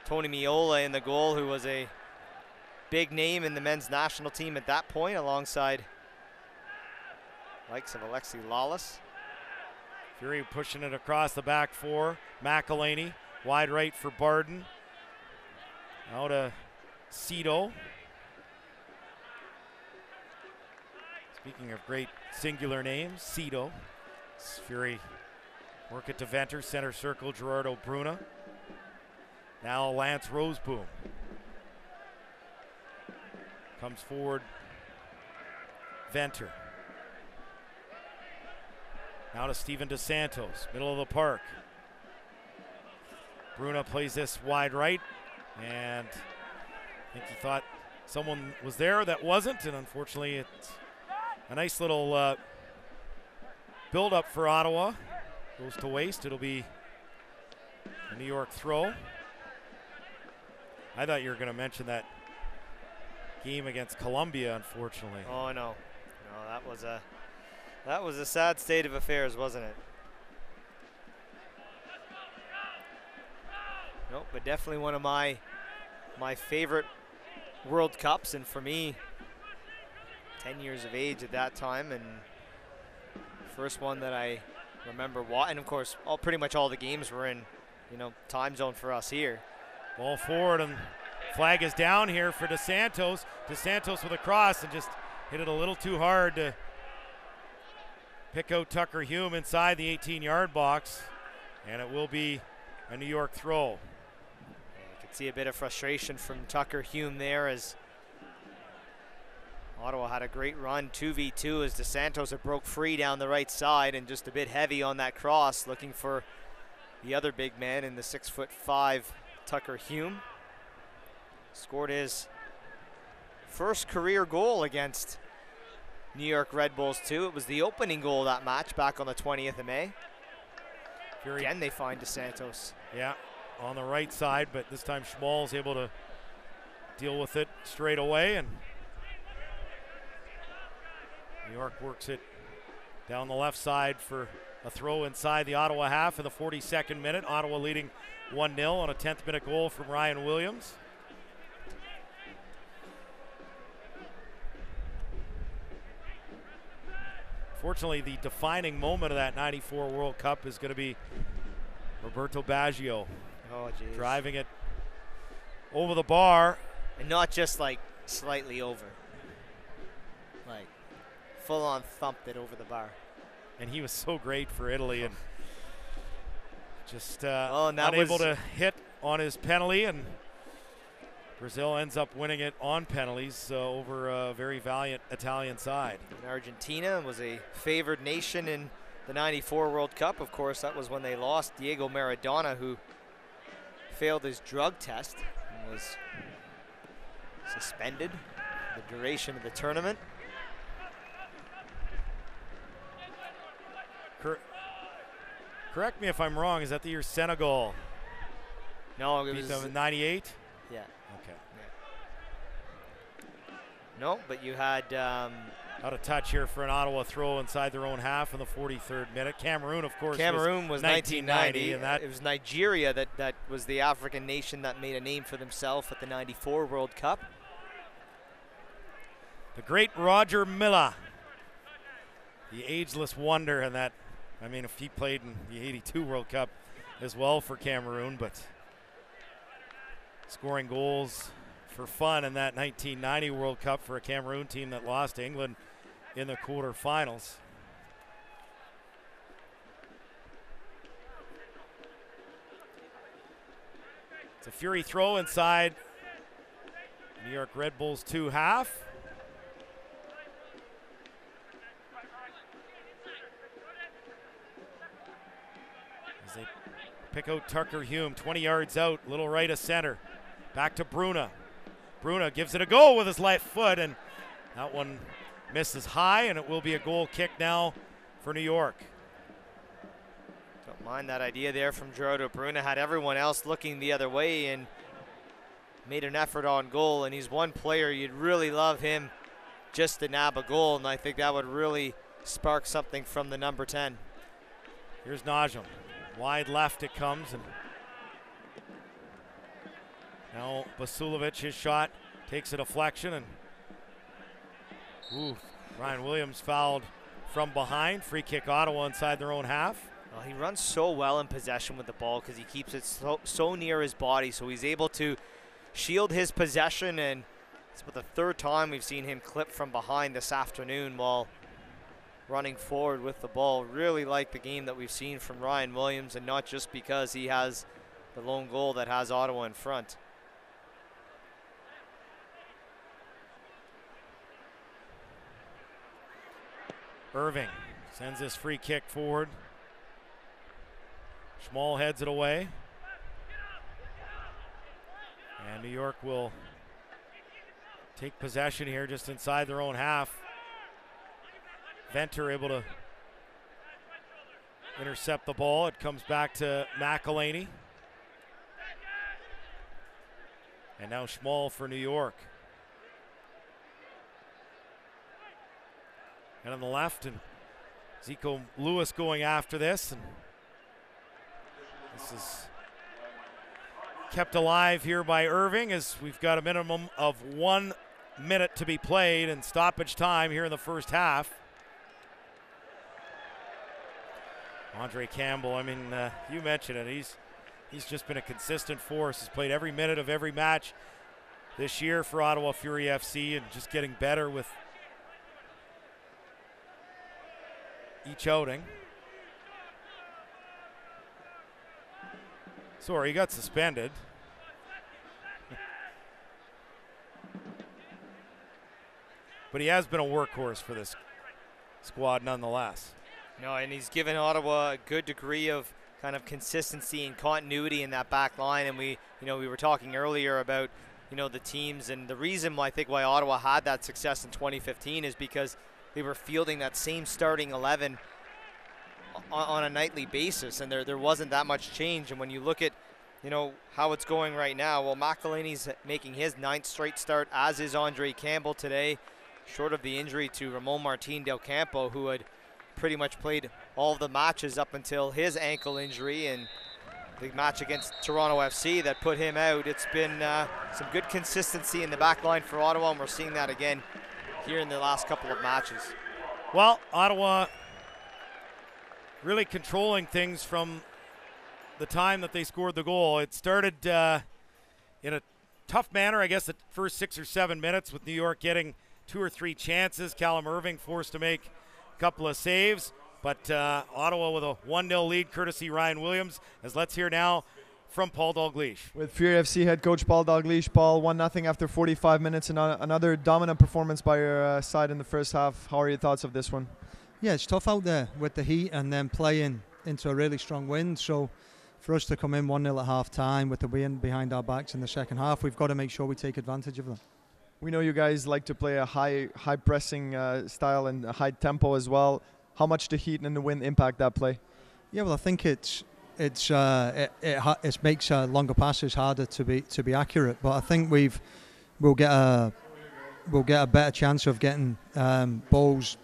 Tony Meola in the goal, who was a big name in the men's national team at that point, alongside likes of Alexi Lawless. Fury pushing it across the back four. McElhaney wide right for Barden. Out to Cito. Speaking of great singular names, Cito. Fury Work it to Venter, center circle, Gerardo Bruna. Now Lance Roseboom. Comes forward, Venter. Now to Steven DeSantos, middle of the park. Bruna plays this wide right, and I think he thought someone was there that wasn't, and unfortunately it's a nice little build-up for Ottawa. Goes to waste. It'll be a New York throw. I thought you were going to mention that game against Columbia, unfortunately. Oh no, no, that was a sad state of affairs, wasn't it? Nope, but definitely one of my favorite World Cups, and for me, 10 years of age at that time, and first one that I remember watching. And of course, pretty much all the games were in, time zone for us here. Ball forward, and flag is down here for DeSantos. DeSantos with a cross and just hit it a little too hard to pick out Tucker Hume inside the 18-yard box, and it will be a New York throw. You can see a bit of frustration from Tucker Hume there, as Ottawa had a great run, 2v2, as DeSantos had broke free down the right side and just a bit heavy on that cross, looking for the other big man in the 6'5" Tucker Hume. Scored his first career goal against New York Red Bulls too. It was the opening goal of that match back on the 20th of May. Again, they find DeSantos. Yeah, on the right side, but this time Schmall's able to deal with it straight away, and New York works it down the left side for a throw inside the Ottawa half in the 42nd minute. Ottawa leading 1-0 on a 10th minute goal from Ryan Williams. Fortunately, the defining moment of that 94 World Cup is going to be Roberto Baggio. Oh, geez. Driving it over the bar. And not just like slightly over. Like full on thumped it over the bar. And he was so great for Italy, and just and unable to hit on his penalty, and Brazil ends up winning it on penalties over a very valiant Italian side. And Argentina was a favored nation in the 94 World Cup. Of course, that was when they lost Diego Maradona, who failed his drug test and was suspended for the duration of the tournament. Correct me if I'm wrong, is that the year Senegal? No, it beat was them in 98? Yeah. Okay. Yeah. No, but you had out of touch here for an Ottawa throw inside their own half in the 43rd minute. Cameroon, of course, Cameroon was 1990, and that it was Nigeria that was the African nation that made a name for themselves at the 94 World Cup. The great Roger Milla, the ageless wonder, and that, I mean, if he played in the 82 World Cup as well for Cameroon, but scoring goals for fun in that 1990 World Cup for a Cameroon team that lost to England in the quarterfinals. It's a Fury throw inside New York Red Bulls 2 half. As they pick out Tucker Hume, 20 yards out, little right of center. Back to Bruna. Bruna gives it a go with his left foot, and that one misses high, and it will be a goal kick now for New York. Don't mind that idea there from Gerardo Bruna. Had everyone else looking the other way and made an effort on goal, and he's one player you'd really love him just to nab a goal, and I think that would really spark something from the number 10. Here's Najum. Wide left it comes, and now Basulovic, his shot takes a deflection, and Ryan Williams fouled from behind. Free kick Ottawa inside their own half. Well, he runs so well in possession with the ball because he keeps it so near his body, so he's able to shield his possession, and it's about the third time we've seen him clip from behind this afternoon while running forward with the ball. Really like the game that we've seen from Ryan Williams, and not just because he has the lone goal that has Ottawa in front. Irving sends this free kick forward. Schmall heads it away. And New York will take possession here just inside their own half. Venter able to intercept the ball. It comes back to McElhaney. And now Schmall for New York. And on the left, and Zico Lewis going after this. And this is kept alive here by Irving, as we've got a minimum of 1 minute to be played and stoppage time here in the first half. Andre Campbell, I mean, you mentioned it. He's just been a consistent force. He's played every minute of every match this year for Ottawa Fury FC, and just getting better with each outing. Sorry, he got suspended. But he has been a workhorse for this squad nonetheless. No, and he's given Ottawa a good degree of kind of consistency and continuity in that back line. And we were talking earlier about, the teams, and the reason why I think why Ottawa had that success in 2015 is because they were fielding that same starting 11 on a nightly basis, and there wasn't that much change. And when you look at, how it's going right now, well, McElhaney's making his 9th straight start, as is Andre Campbell today, short of the injury to Ramon Martin Del Campo, who had pretty much played all of the matches up until his ankle injury and the match against Toronto FC that put him out. It's been some good consistency in the back line for Ottawa, and we're seeing that again here in the last couple of matches. Well, Ottawa really controlling things from the time that they scored the goal. It started in a tough manner, I guess, the first 6 or 7 minutes, with New York getting 2 or 3 chances. Callum Irving forced to make a couple of saves, but Ottawa with a 1-0 lead courtesy Ryan Williams. As let's hear now from Paul Dalglish. With Fury FC head coach Paul Dalglish. Paul, 1-0 after 45 minutes, and another dominant performance by your side in the first half. How are your thoughts of this one? Yeah, it's tough out there with the heat and then playing into a really strong wind. So for us to come in 1-0 at half time with the wind behind our backs in the second half, we've got to make sure we take advantage of that. We know you guys like to play a high pressing style and a high tempo as well. How much the heat and the wind impact that play? Yeah, well, I think it makes longer passes harder to be accurate. But I think we'll get a better chance of getting balls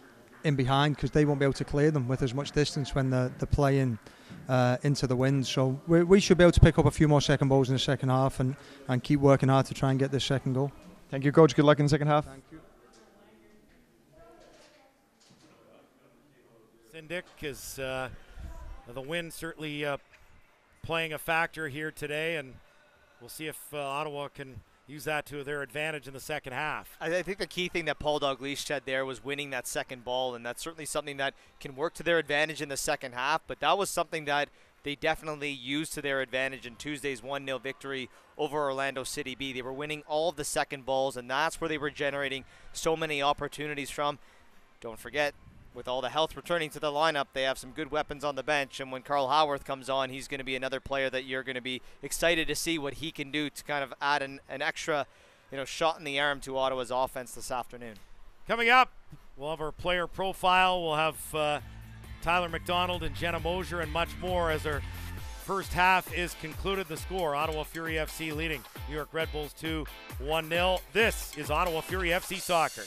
in behind, because they won't be able to clear them with as much distance when they're playing into the wind. So we should be able to pick up a few more second balls in the second half and keep working hard to try and get this second goal. Thank you, Coach. Good luck in the second half. Thank you. Syndic is the wind certainly playing a factor here today, and we'll see if Ottawa can use that to their advantage in the second half. I think the key thing that Paul Dalglish said there was winning that second ball, and that's certainly something that can work to their advantage in the second half, but that was something that they definitely used to their advantage in Tuesday's 1-0 victory over Orlando City B. They were winning all of the second balls, and that's where they were generating so many opportunities from. Don't forget, with all the health returning to the lineup, they have some good weapons on the bench, and when Carl Howarth comes on, he's going to be another player that you're going to be excited to see what he can do to kind of add an extra shot in the arm to Ottawa's offense this afternoon. Coming up, we'll have our player profile. We'll have Tyler McDonald and Jenna Mosier and much more as our first half is concluded. The score, Ottawa Fury FC leading New York Red Bulls 2-1-0. This is Ottawa Fury FC Soccer.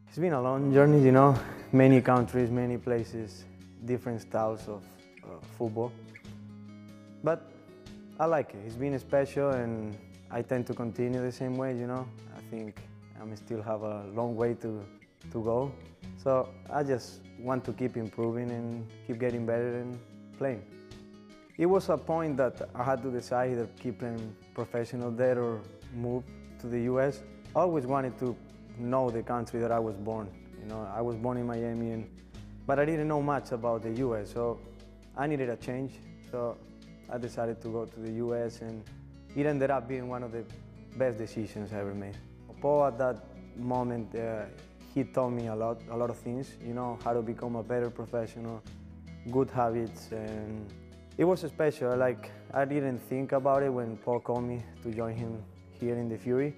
It's been a long journey, many countries, many places, different styles of football. But I like it. It's been special, and I tend to continue the same way, I think I still have a long way to go. So I just want to keep improving and keep getting better and playing. It was a point that I had to decide either keep playing professional there or move to the US. I always wanted to know the country that I was born. You know, I was born in Miami, but I didn't know much about the U.S., so I needed a change. So I decided to go to the U.S., and it ended up being one of the best decisions I ever made. Paul, at that moment, he taught me a lot of things, you know, how to become a better professional, good habits, and it was special. Like, I didn't think about it when Paul called me to join him here in the Fury.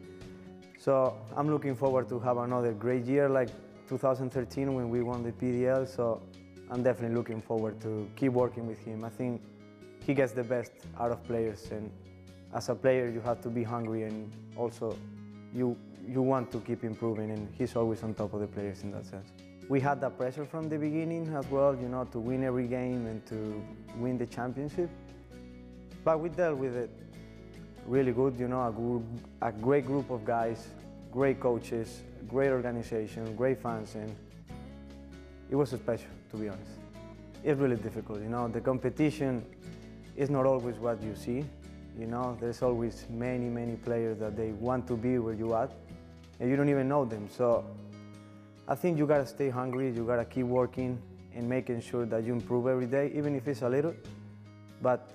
So I'm looking forward to have another great year like 2013 when we won the PDL. So I'm definitely looking forward to keep working with him. I think he gets the best out of players, and as a player you have to be hungry, and also you want to keep improving, and he's always on top of the players in that sense. We had that pressure from the beginning as well, you know, to win every game and to win the championship. But we dealt with it really good, you know, a great group of guys, great coaches, great organization, great fans, and it was special, to be honest. It's really difficult, you know, the competition is not always what you see, you know, there's always many players that they want to be where you at, and you don't even know them. So I think you gotta stay hungry, you gotta keep working and making sure that you improve every day, even if it's a little, but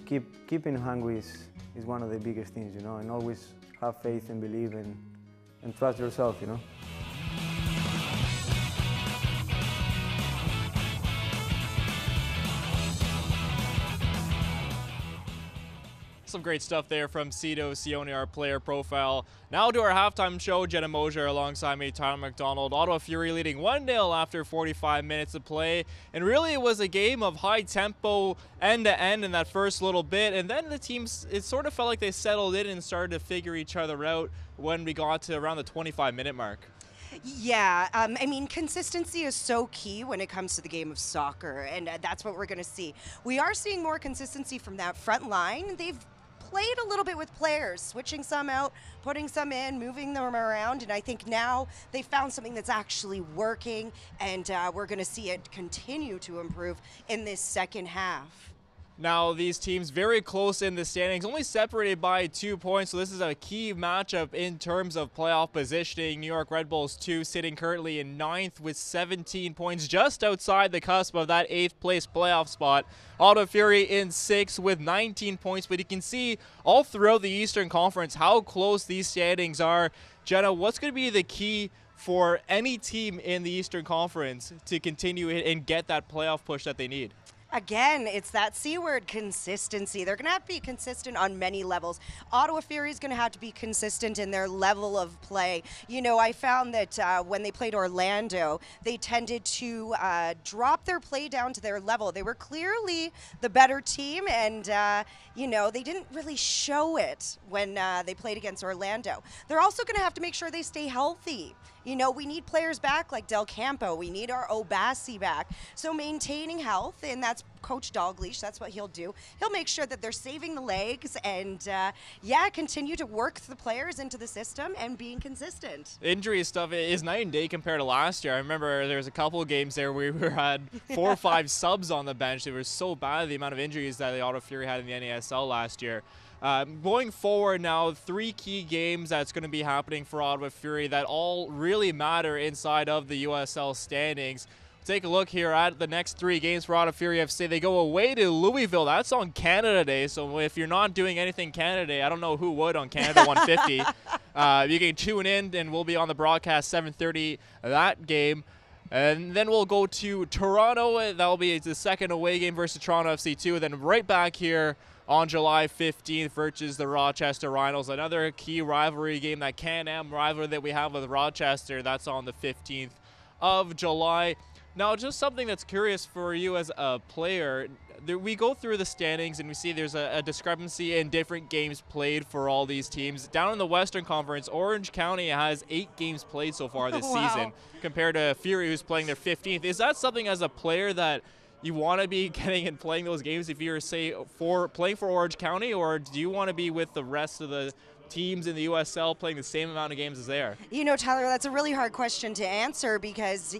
keeping hungry is one of the biggest things, you know, and always have faith and believe and trust yourself, you know. Some great stuff there from Cito Sione, our player profile. Now to our halftime show. Jenna Mosier alongside me, Tyler McDonald. Ottawa Fury leading 1-0 after 45 minutes of play. And really it was a game of high tempo end to end in that first little bit. And then the teams, it sort of felt like they settled in and started to figure each other out when we got to around the 25-minute mark. Yeah, I mean, consistency is so key when it comes to the game of soccer, and that's what we're going to see. We are seeing more consistency from that front line. They've played a little bit with players, switching some out, putting some in, moving them around, and I think now they found something that's actually working, and we're going to see it continue to improve in this second half. Now these teams very close in the standings, only separated by 2 points, so this is a key matchup in terms of playoff positioning. New York Red Bulls 2 sitting currently in 9th with 17 points, just outside the cusp of that 8th place playoff spot. Ottawa Fury in 6th with 19 points, but you can see all throughout the Eastern Conference how close these standings are. Jenna, what's going to be the key for any team in the Eastern Conference to continue and get that playoff push that they need? Again, it's that C word, consistency. They're going to have to be consistent on many levels. Ottawa Fury is going to have to be consistent in their level of play. You know, I found that when they played Orlando, they tended to drop their play down to their level. They were clearly the better team, and, you know, they didn't really show it when they played against Orlando. They're also going to have to make sure they stay healthy. You know, we need players back like Del Campo. We need our Obasi back. So maintaining health, and that's Coach Dalglish. That's what he'll do. He'll make sure that they're saving the legs and, yeah, continue to work the players into the system and being consistent. Injury stuff is night and day compared to last year. I remember there was a couple of games there where we had 4 or 5 subs on the bench. They were so bad, the amount of injuries that the Ottawa Fury had in the NASL last year. Going forward now, 3 key games that's going to be happening for Ottawa Fury that all really matter inside of the USL standings. Take a look here at the next 3 games for Ottawa Fury FC. They go away to Louisville. That's on Canada Day, so if you're not doing anything Canada Day, I don't know who would on Canada 150. You can tune in, and we'll be on the broadcast 7:30 that game. And then we'll go to Toronto. That'll be the second away game versus Toronto FC2. And then right back here on July 15th versus the Rochester Rhinos. Another key rivalry game, that Can-Am rivalry that we have with Rochester. That's on the 15th of July. Now, just something that's curious for you as a player, we go through the standings and we see there's a discrepancy in different games played for all these teams. Down in the Western Conference, Orange County has 8 games played so far this season compared to Fury, who's playing their 15th. Is that something as a player that you want to be getting and playing those games if you're, say, playing for Orange County, or do you want to be with the rest of the teams in the USL playing the same amount of games as they are? You know, Tyler, that's a really hard question to answer because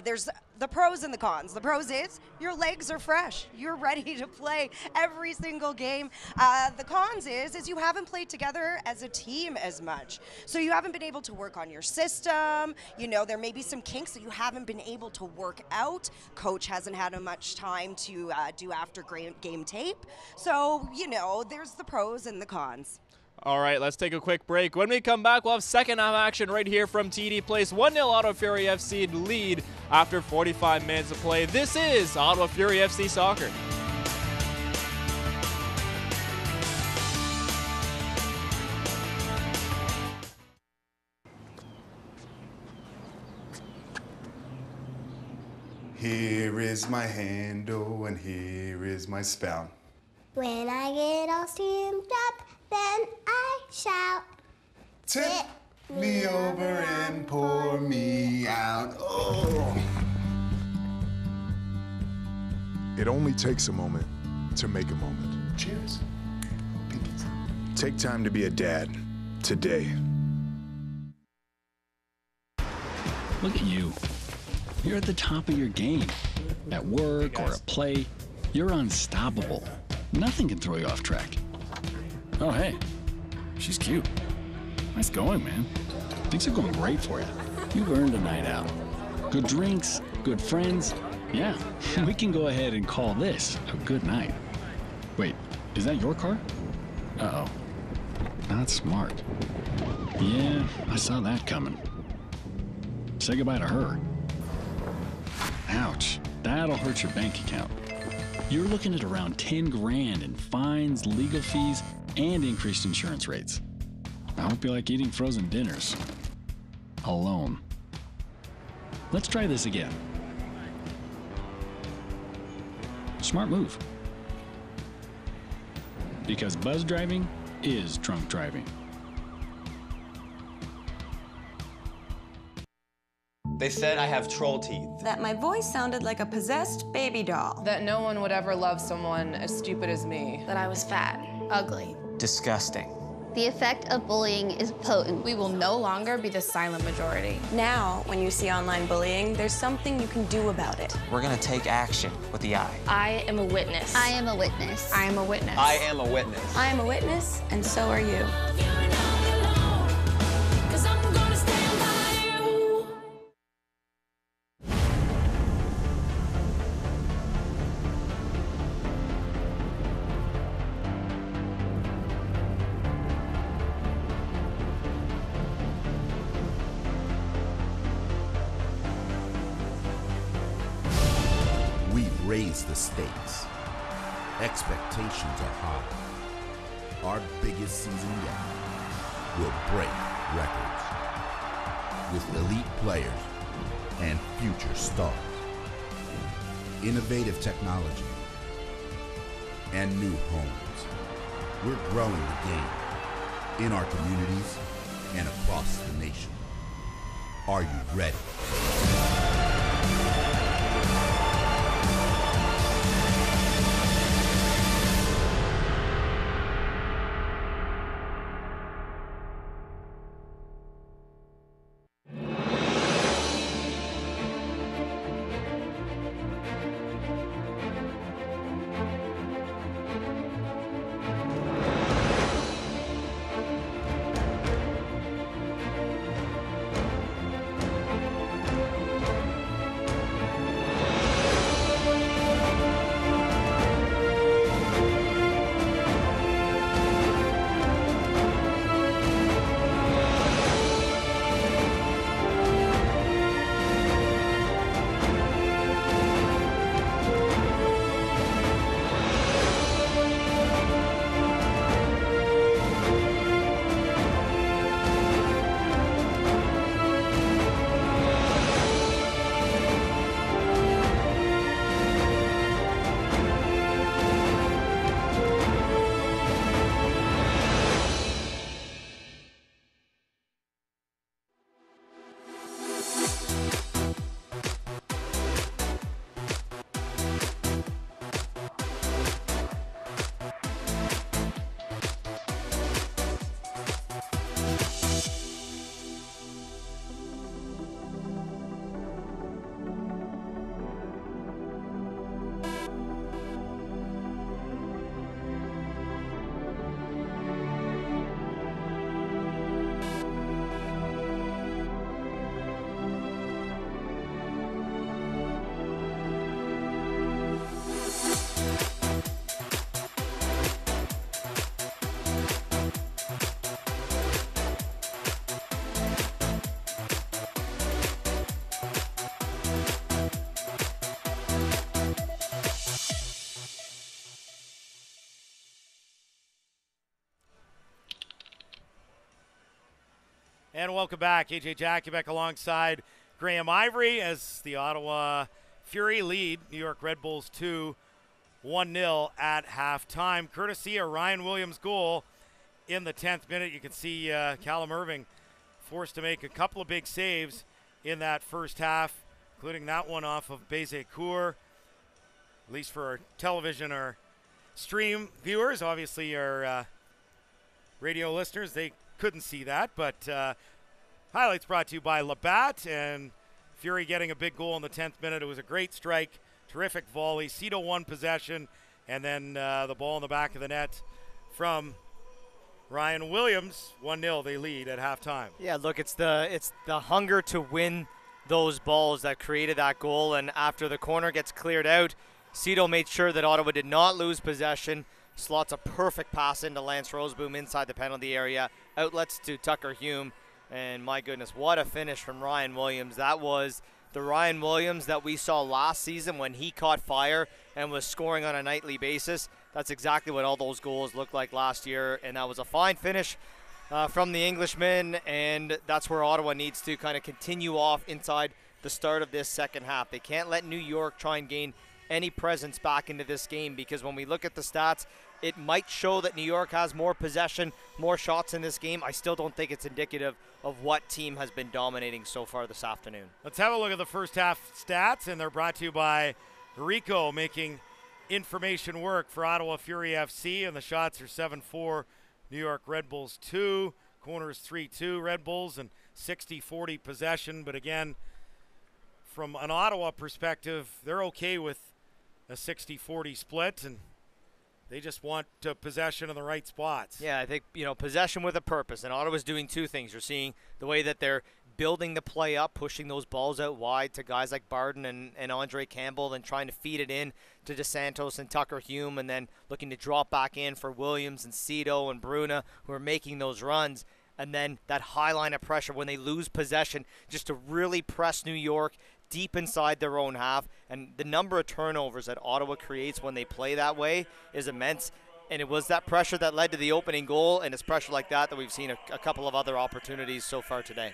there's the pros and the cons. The pros is your legs are fresh. You're ready to play every single game. The cons is you haven't played together as a team as much. So you haven't been able to work on your system. You know, there may be some kinks that you haven't been able to work out. Coach hasn't had much time to do after game tape. So, you know, there's the pros and the cons. All right, let's take a quick break. When we come back, we'll have second half action right here from TD Place. 1-0 Ottawa Fury FC lead after 45 minutes of play. This is Ottawa Fury FC Soccer. Here is my handle and here is my spout. When I get all steamed up, then I shout. Tip me over and pour me out. Oh. It only takes a moment to make a moment. Cheers. Take time to be a dad today. Look at you. You're at the top of your game. At work or at play, you're unstoppable. Nothing can throw you off track. Oh, hey, she's cute. Nice going, man. Things are going great for you. You've earned a night out. Good drinks, good friends. Yeah, we can go ahead and call this a good night. Wait, is that your car? Uh-oh. Not smart. Yeah, I saw that coming. Say goodbye to her. Ouch, that'll hurt your bank account. You're looking at around 10 grand in fines, legal fees, and increased insurance rates. I hope you like eating frozen dinners. Alone. Let's try this again. Smart move. Because buzz driving is drunk driving. They said I have troll teeth. That my voice sounded like a possessed baby doll. That no one would ever love someone as stupid as me. That I was fat, ugly. Disgusting. The effect of bullying is potent. We will no longer be the silent majority. Now, when you see online bullying, there's something you can do about it. We're gonna take action with the I. I am a witness. I am a witness. I am a witness. I am a witness. I am a witness, and so are you. Raise the stakes. Expectations are high. Our biggest season yet will break records with elite players and future stars, innovative technology, and new homes. We're growing the game in our communities and across the nation. Are you ready? And welcome back. AJ Jakubek alongside Graham Ivory as the Ottawa Fury lead New York Red Bulls 1-0 at halftime. Courtesy of Ryan Williams' goal in the 10th minute. You can see Callum Irving forced to make a couple of big saves in that first half, including that one off of Bezecourt. At least for our television or stream viewers, obviously our radio listeners, they couldn't see that, but highlights brought to you by Labatt, and Fury getting a big goal in the 10th minute. It was a great strike, terrific volley. Cito won possession, and then the ball in the back of the net from Ryan Williams. 1-0 they lead at halftime. Yeah, look, it's the hunger to win those balls that created that goal, and after the corner gets cleared out, Cito made sure that Ottawa did not lose possession, slots a perfect pass into Lance Roseboom inside the penalty area, outlets to Tucker Hume, and my goodness, what a finish from Ryan Williams. That was the Ryan Williams that we saw last season when he caught fire and was scoring on a nightly basis. That's exactly what all those goals looked like last year, and that was a fine finish from the Englishman, and that's where Ottawa needs to kind of continue off inside the start of this second half. They can't let New York try and gain any presence back into this game, because when we look at the stats, it might show that New York has more possession, more shots in this game. I still don't think it's indicative of what team has been dominating so far this afternoon. Let's have a look at the first half stats, and they're brought to you by Rico, making information work for Ottawa Fury FC, and the shots are 7-4 New York Red Bulls 2, corners 3-2 Red Bulls, and 60-40 possession. But again, from an Ottawa perspective, they're okay with a 60-40 split, and they just want possession in the right spots. Yeah, I think, possession with a purpose. And Ottawa's doing two things. You're seeing the way that they're building the play up, pushing those balls out wide to guys like Barden and Andre Campbell, and trying to feed it in to DeSantos and Tucker Hume, and then looking to drop back in for Williams and Cito and Bruna, who are making those runs. And then that high line of pressure when they lose possession, just to really press New York deep inside their own half. And the number of turnovers that Ottawa creates when they play that way is immense. And it was that pressure that led to the opening goal, and it's pressure like that we've seen a couple of other opportunities so far today.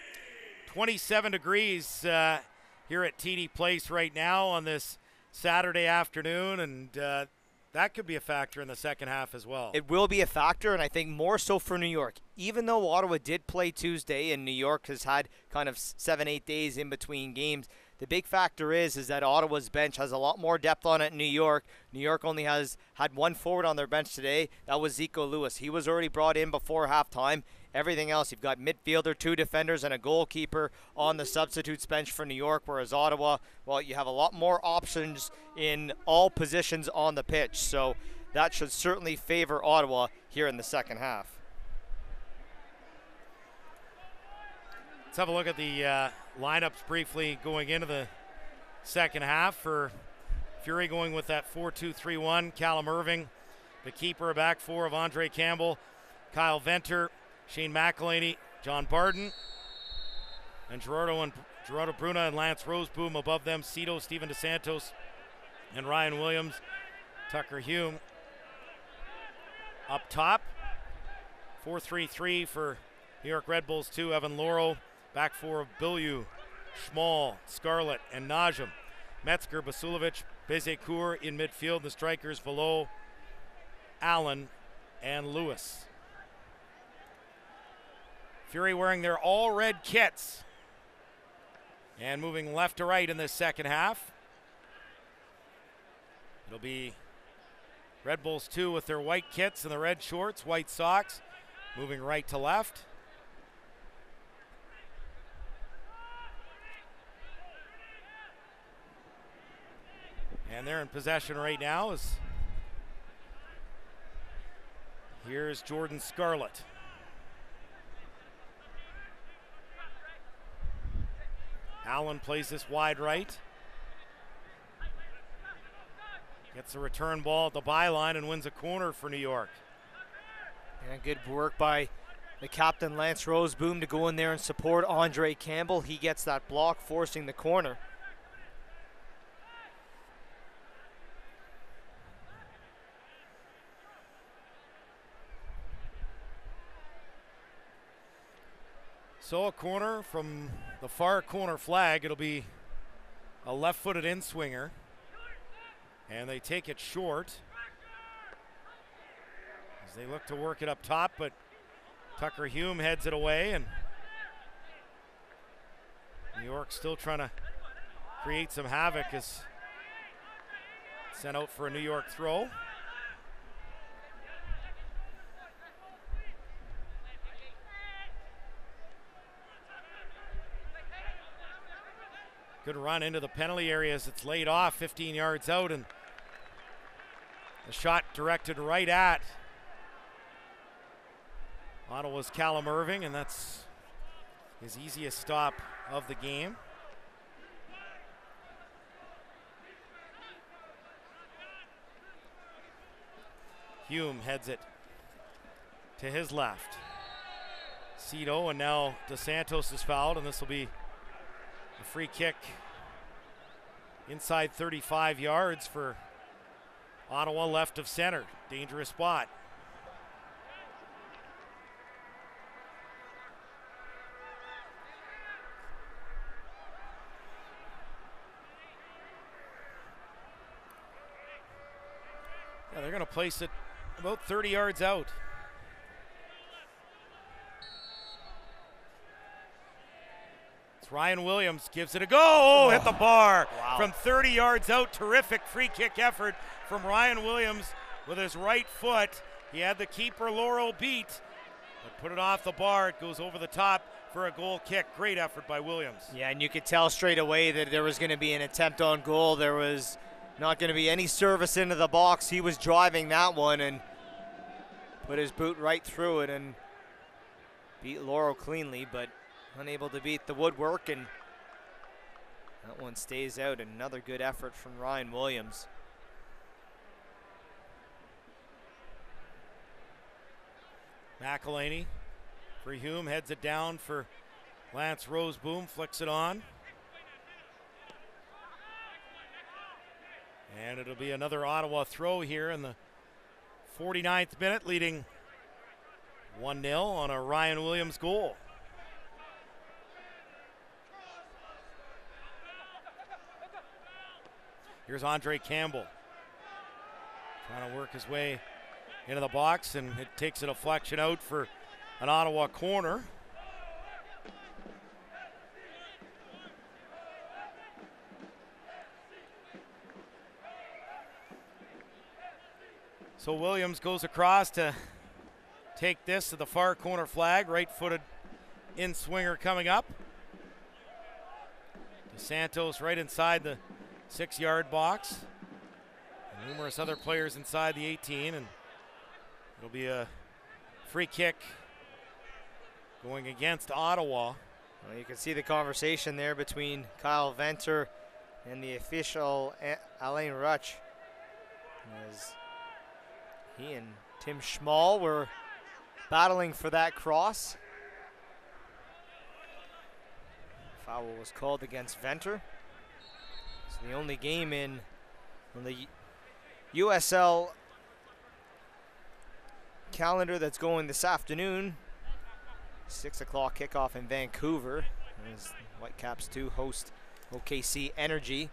27 degrees here at TD Place right now on this Saturday afternoon, and that could be a factor in the second half as well. It will be a factor, and I think more so for New York. Even though Ottawa did play Tuesday and New York has had kind of 7-8 days in between games, the big factor is that Ottawa's bench has a lot more depth on it in New York. New York only has had one forward on their bench today. That was Zico Lewis. He was already brought in before halftime. Everything else, you've got midfielder, 2 defenders, and a goalkeeper on the substitutes bench for New York, whereas Ottawa, well, you have a lot more options in all positions on the pitch. So that should certainly favor Ottawa here in the second half. Let's have a look at the lineups briefly going into the second half for Fury, going with that 4-2-3-1. Callum Irving, the keeper, a back four of Andre Campbell, Kyle Venter, Shane McElhaney, John Barden, and Gerardo Bruna and Lance Roseboom. Above them, Cito, Steven DeSantos, and Ryan Williams, Tucker Hume. Up top, 4-3-3 for New York Red Bulls 2, Evan Loro. Back four of Bilyeu, Schmall, Scarlett, and Najim. Metzger, Basulovic, Bezecourt in midfield. The strikers, Velo, Allen, and Lewis. Fury wearing their all-red kits and moving left to right in this second half. It'll be Red Bulls 2 with their white kits and the red shorts, white socks, moving right to left. And they're in possession right now. Here's Jordan Scarlett. Allen plays this wide right. Gets a return ball at the byline and wins a corner for New York. And good work by the captain, Lance Roseboom, to go in there and support Andre Campbell. He gets that block, forcing the corner. So a corner from the far corner flag. It'll be a left-footed in-swinger. And they take it short as they look to work it up top, but Tucker Hume heads it away, and New York still trying to create some havoc as sent out for a New York throw. Good run into the penalty area as it's laid off 15 yards out, and the shot directed right at Ottawa's Callum Irving, and that's his easiest stop of the game. Hume heads it to his left. Cito, and now DeSantos is fouled, and this will be a free kick inside 35 yards for Ottawa, left of center. Dangerous spot. Yeah, they're going to place it about 30 yards out. Ryan Williams gives it a go. Oh, hit the bar from 30 yards out. Terrific free kick effort from Ryan Williams with his right foot. He had the keeper Laurel beat, but put it off the bar. It goes over the top for a goal kick. Great effort by Williams. Yeah, and you could tell straight away that there was going to be an attempt on goal. There was not going to be any service into the box. He was driving that one and put his boot right through it and beat Laurel cleanly, but unable to beat the woodwork, and that one stays out. Another good effort from Ryan Williams. McElhaney for Hume, heads it down for Lance Roseboom, flicks it on. And it'll be another Ottawa throw here in the 49th minute, leading 1-0 on a Ryan Williams goal. Here's Andre Campbell trying to work his way into the box, and it takes a deflection out for an Ottawa corner. So Williams goes across to take this to the far corner flag. Right-footed in-swinger coming up. DeSantos right inside the 6-yard box. And numerous other players inside the 18, and it'll be a free kick going against Ottawa. Well, you can see the conversation there between Kyle Venter and the official Alain Rutsch, as he and Tim Schmall were battling for that cross. Foul was called against Venter. It's the only game on the USL calendar that's going this afternoon. 6 o'clock kickoff in Vancouver as Whitecaps 2 host OKC Energy.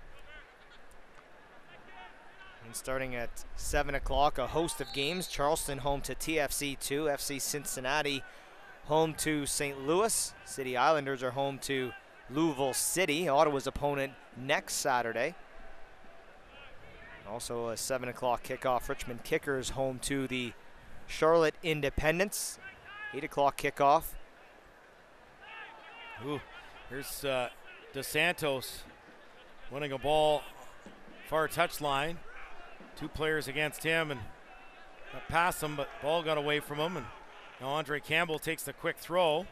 And starting at 7 o'clock, a host of games. Charleston home to TFC 2. FC Cincinnati home to St. Louis. City Islanders are home to Louisville City, Ottawa's opponent next Saturday. Also a 7 o'clock kickoff. Richmond Kickers home to the Charlotte Independents. 8 o'clock kickoff. Ooh, here's DeSantos winning a ball far touchline. 2 players against him and got past him, but ball got away from him. And now Andre Campbell takes the quick throw.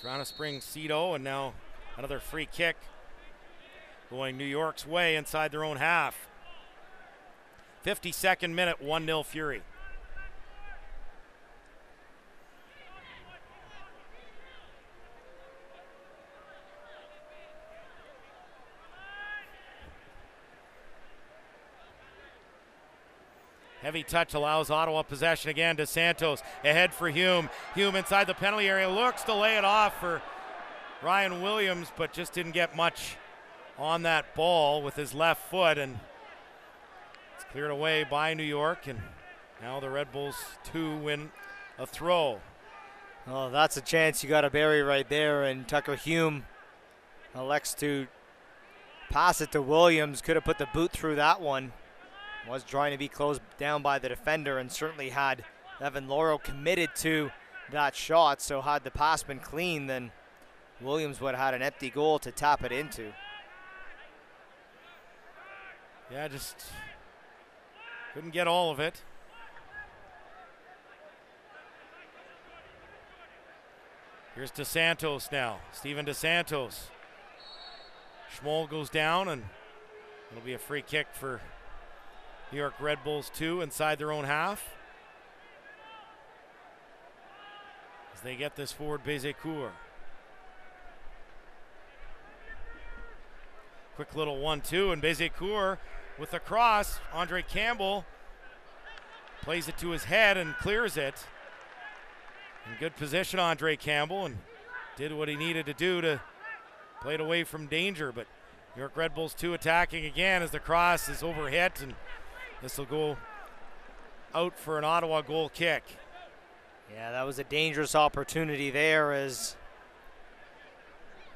Trying to spring Cito, and now another free kick going New York's way inside their own half. 52nd minute, 1-0 Fury. Heavy touch allows Ottawa possession again to Santos. Ahead for Hume. Hume inside the penalty area, looks to lay it off for Ryan Williams, but just didn't get much on that ball with his left foot, and it's cleared away by New York, and now the Red Bulls 2 win a throw. Oh, that's a chance you got to bury right there, and Tucker Hume elects to pass it to Williams. Could have put the boot through that one. Was trying to be closed down by the defender, and certainly had Evan Laurel committed to that shot. So had the pass been clean, then Williams would have had an empty goal to tap it into. Yeah, just couldn't get all of it. Here's DeSantos now. Steven DeSantos. Schmoll goes down, and it'll be a free kick for New York Red Bulls 2 inside their own half. As they get this forward, Bézécourt. Quick little 1-2, and Bézécourt with the cross. Andre Campbell plays it to his head and clears it. In good position, Andre Campbell, and did what he needed to do to play it away from danger. But New York Red Bulls 2 attacking again as the cross is overhit, and this will go out for an Ottawa goal kick. Yeah, that was a dangerous opportunity there as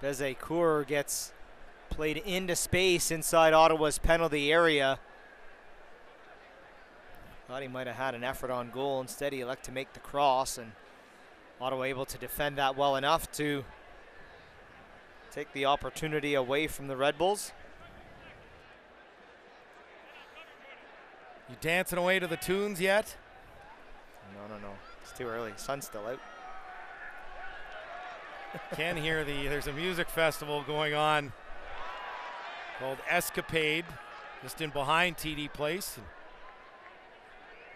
Bézécourt gets played into space inside Ottawa's penalty area. Thought he might have had an effort on goal. Instead, he elected to make the cross, and Ottawa able to defend that well enough to take the opportunity away from the Red Bulls. You dancing away to the tunes yet? No. It's too early. Sun's still out. Can hear there's a music festival going on called Escapade, just in behind TD Place. And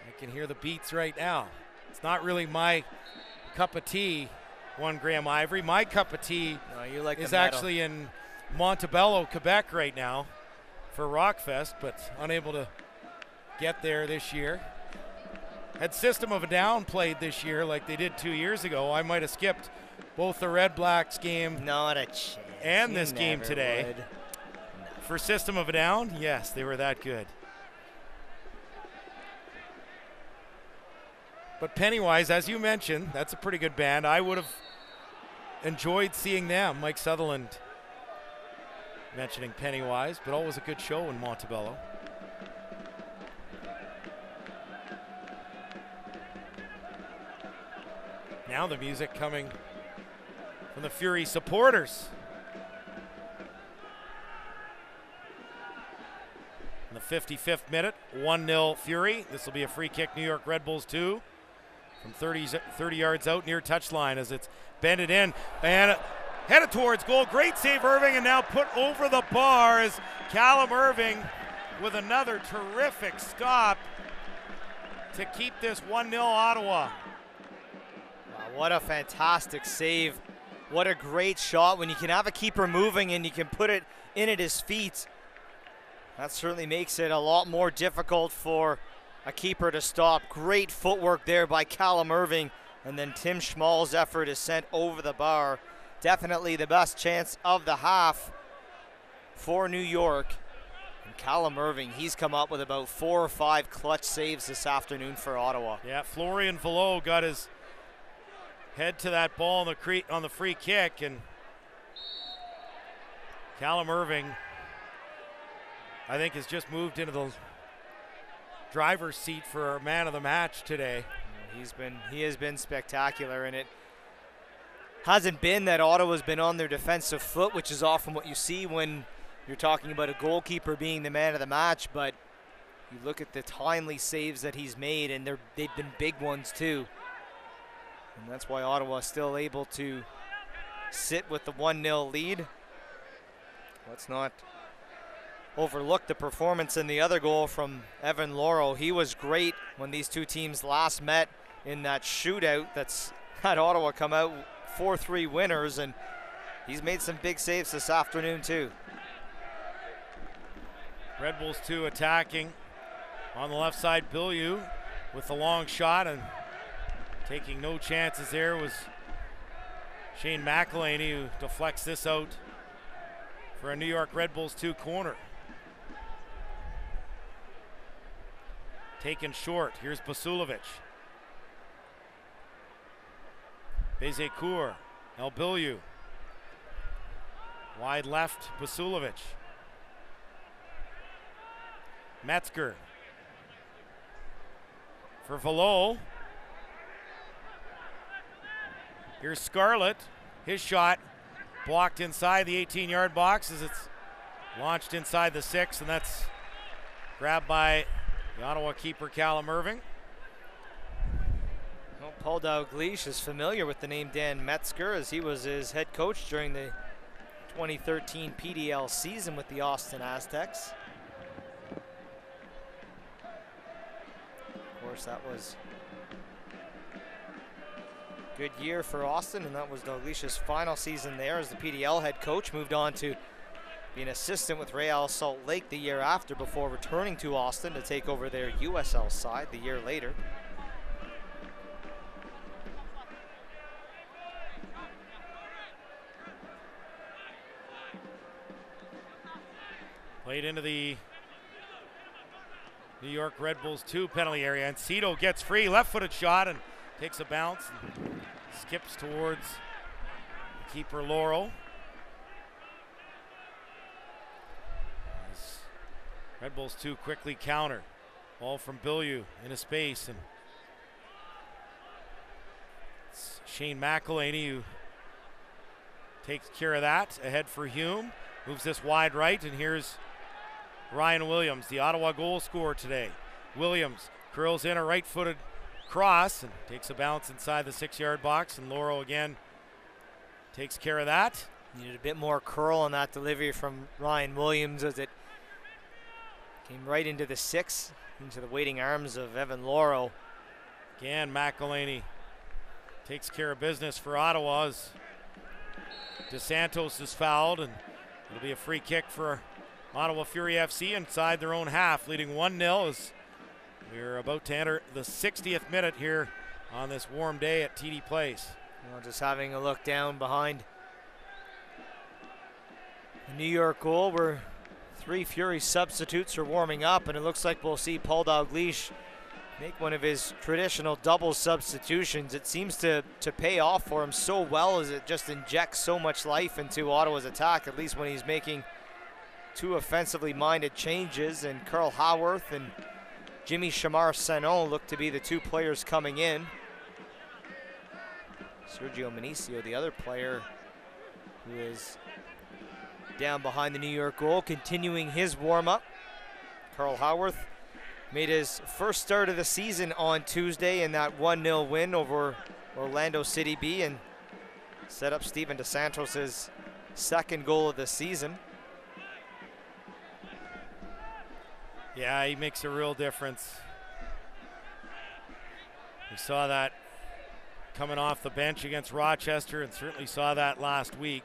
I can hear the beats right now. It's not really my cup of tea, one Graham Ivory. My cup of tea is actually in Montebello, Quebec right now for Rockfest, but unable to get there this year. Had System of a Down played this year like they did 2 years ago, I might have skipped both the Red Blacks game Not a chance. and You this game never today. would. For System of a Down, yes, they were that good. But Pennywise, as you mentioned, that's a pretty good band. I would have enjoyed seeing them. Mike Sutherland mentioning Pennywise, but always a good show in Montebello. Now the music coming from the Fury supporters. In the 55th minute, 1-0 Fury. This will be a free kick, New York Red Bulls 2. From 30 yards out near touchline as it's bended in and headed towards goal. Great save, Irving, and now put over the bar as Callum Irving with another terrific stop to keep this 1-0 Ottawa. Wow, what a fantastic save. What a great shot when you can have a keeper moving and you can put it in at his feet. That certainly makes it a lot more difficult for a keeper to stop. Great footwork there by Callum Irving, and then Tim Schmall's effort is sent over the bar. Definitely the best chance of the half for New York. And Callum Irving, he's come up with about 4 or 5 clutch saves this afternoon for Ottawa. Yeah, Florian Vallot got his head to that ball on the free kick, and Callum Irving, I think, has just moved into the driver's seat for our man of the match today. He has been spectacular, and it hasn't been that Ottawa's been on their defensive foot, which is often what you see when you're talking about a goalkeeper being the man of the match. But you look at the timely saves that he's made, and they've been big ones too. And that's why Ottawa is still able to sit with the 1-0 lead. Let's not overlook the performance in the other goal from Evan Laurel. He was great when these two teams last met in that shootout that's had Ottawa come out 4-3 winners, and he's made some big saves this afternoon too. Red Bulls 2 attacking. On the left side, Bilyeu with the long shot, and taking no chances there was Shane McElhaney, who deflects this out for a New York Red Bulls 2 corner. Taken short. Here's Basulovic. Bezecourt. El Bilyeu. Wide left, Basulovic. Metzger. For Valo. Here's Scarlett. His shot blocked inside the 18-yard box as it's launched inside the 6, and that's grabbed by the Ottawa keeper, Callum Irving. Well, Paul Dalglish is familiar with the name Dan Metzger, as he was his head coach during the 2013 PDL season with the Austin Aztecs. Of course, that was a good year for Austin, and that was Dalglish's final season there as the PDL head coach. Moved on to be an assistant with Real Salt Lake the year after, before returning to Austin to take over their USL side the year later. Played into the New York Red Bulls 2 penalty area, and Cito gets free, left-footed shot, and takes a bounce and skips towards the keeper Laurel. As Red Bulls 2 quickly counter. Ball from Bilyeu in a space, and it's Shane McElhaney who takes care of that. Ahead for Hume, moves this wide right, and here's Ryan Williams, the Ottawa goal scorer today. Williams curls in a right-footed cross and takes a bounce inside the 6-yard box, and Laurel again takes care of that. Needed a bit more curl on that delivery from Ryan Williams as it came right into the 6, into the waiting arms of Evan Laurel. Again, McElhaney takes care of business for Ottawa as DeSantos is fouled, and it'll be a free kick for Ottawa Fury FC inside their own half, leading 1-0 as we're about to enter the 60th minute here on this warm day at TD Place. Well, just having a look down behind the New York goal where 3 Fury substitutes are warming up, and it looks like we'll see Paul Dalglish make one of his traditional double substitutions. It seems to pay off for him so well, as it just injects so much life into Ottawa's attack, at least when he's making 2 offensively minded changes, and Carl Haworth and Jimmy Chamar-Sanon look to be the 2 players coming in. Sergio Minicio, the other player who is down behind the New York goal, continuing his warm-up. Carl Haworth made his first start of the season on Tuesday in that 1-0 win over Orlando City B, and set up Steven DeSantos' second goal of the season. Yeah, he makes a real difference. We saw that coming off the bench against Rochester, and certainly saw that last week.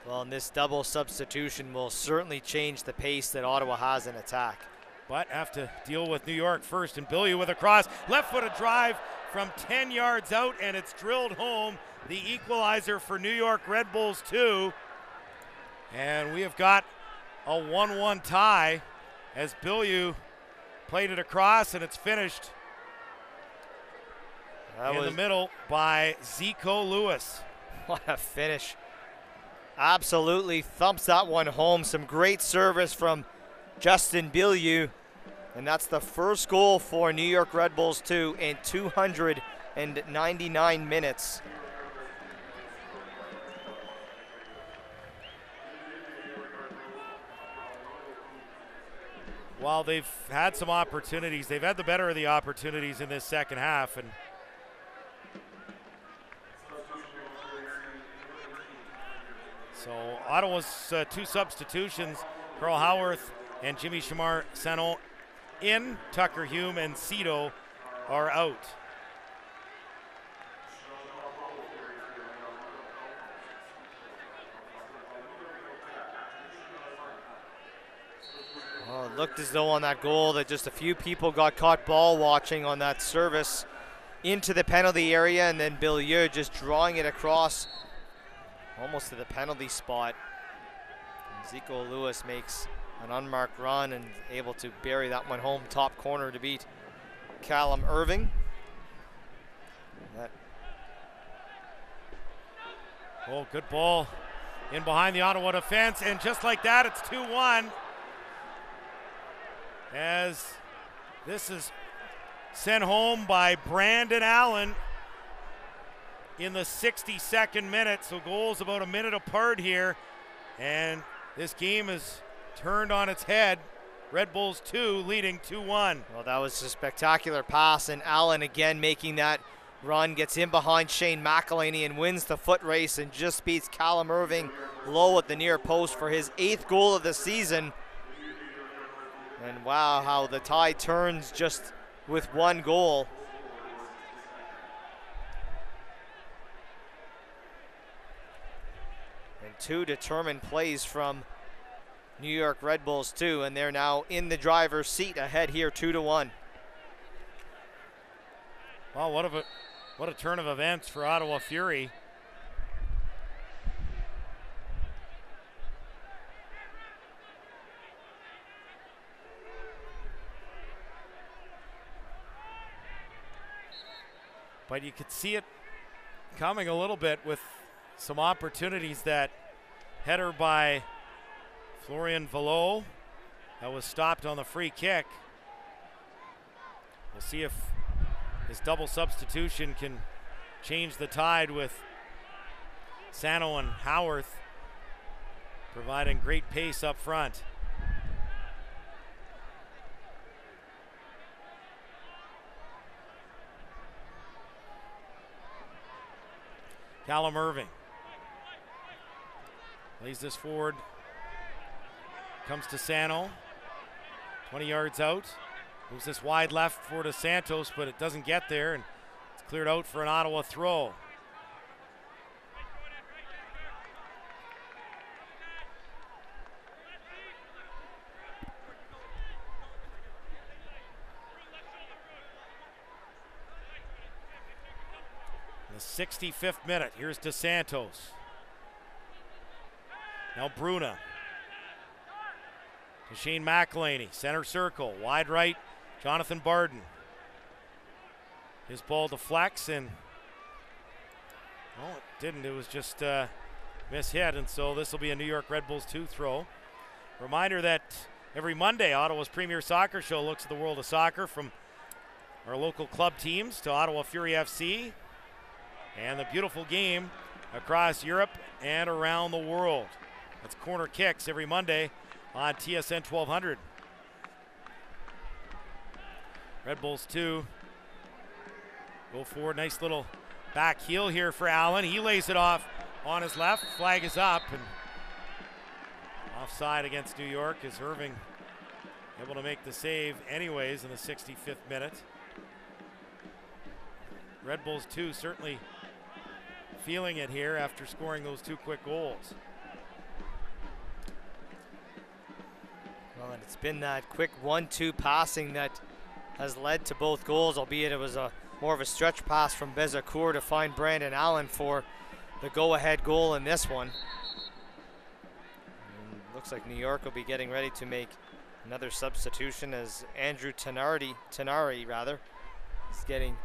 Well, and this double substitution will certainly change the pace that Ottawa has in attack. But have to deal with New York first, and Bilyeu with a cross. Left-footed drive from 10 yards out, and it's drilled home. The equalizer for New York Red Bulls 2. And we have got a 1-1 tie as Bilyeu played it across, and it's finished in the middle by Zico Lewis. What a finish. Absolutely thumps that one home. Some great service from Justin Bilyeu, and that's the first goal for New York Red Bulls 2 in 299 minutes. While they've had some opportunities, they've had the better of the opportunities in this second half, and so Ottawa's 2 substitutions, Carl Haworth and Jimmy Chamar-Sanon in, Tucker Hume and Cito are out. looked as though on that goal that just a few people got caught ball watching on that service into the penalty area, and then Beaulieu just drawing it across almost to the penalty spot. And Zico Lewis makes an unmarked run and able to bury that one home top corner to beat Callum Irving. Oh, good ball in behind the Ottawa defense, and just like that, it's 2-1. As this is sent home by Brandon Allen in the 62nd minute. So goals about a minute apart here, and this game is turned on its head. Red Bulls 2 leading 2-1. Well, that was a spectacular pass, and Allen again making that run, gets in behind Shane McElhaney and wins the foot race and just beats Callum Irving low at the near post for his 8th goal of the season. And wow, how the tide turns just with one goal. And 2 determined plays from New York Red Bulls 2, and they're now in the driver's seat ahead here 2-1. Wow, what a turn of events for Ottawa Fury. But you could see it coming a little bit with some opportunities. That header by Florian Vallot that was stopped on the free kick. We'll see if his double substitution can change the tide, with Sano and Howarth providing great pace up front. Callum Irving lays this forward, comes to Sano, 20 yards out. Moves this wide left for to Santos, but it doesn't get there, and it's cleared out for an Ottawa throw. In the 65th minute, here's DeSantos. Now Bruna. To Shane McElhaney, center circle, wide right, Jonathan Barden. His ball deflects, and it didn't. It was just mishit, and so this will be a New York Red Bulls 2 throw. Reminder that every Monday, Ottawa's premier soccer show looks at the world of soccer, from our local club teams to Ottawa Fury FC, and the beautiful game across Europe and around the world. That's Corner Kicks every Monday on TSN 1200. Red Bulls 2 go forward. Nice little back heel here for Allen. He lays it off on his left. Flag is up, and offside against New York, as Irving able to make the save anyways in the 65th minute. Red Bulls 2 certainly feeling it here after scoring those 2 quick goals. Well, and it's been that quick 1-2 passing that has led to both goals, albeit it was more of a stretch pass from Bezacourt to find Brandon Allen for the go-ahead goal in this one. And looks like New York will be getting ready to make another substitution, as Andrew Tenari is getting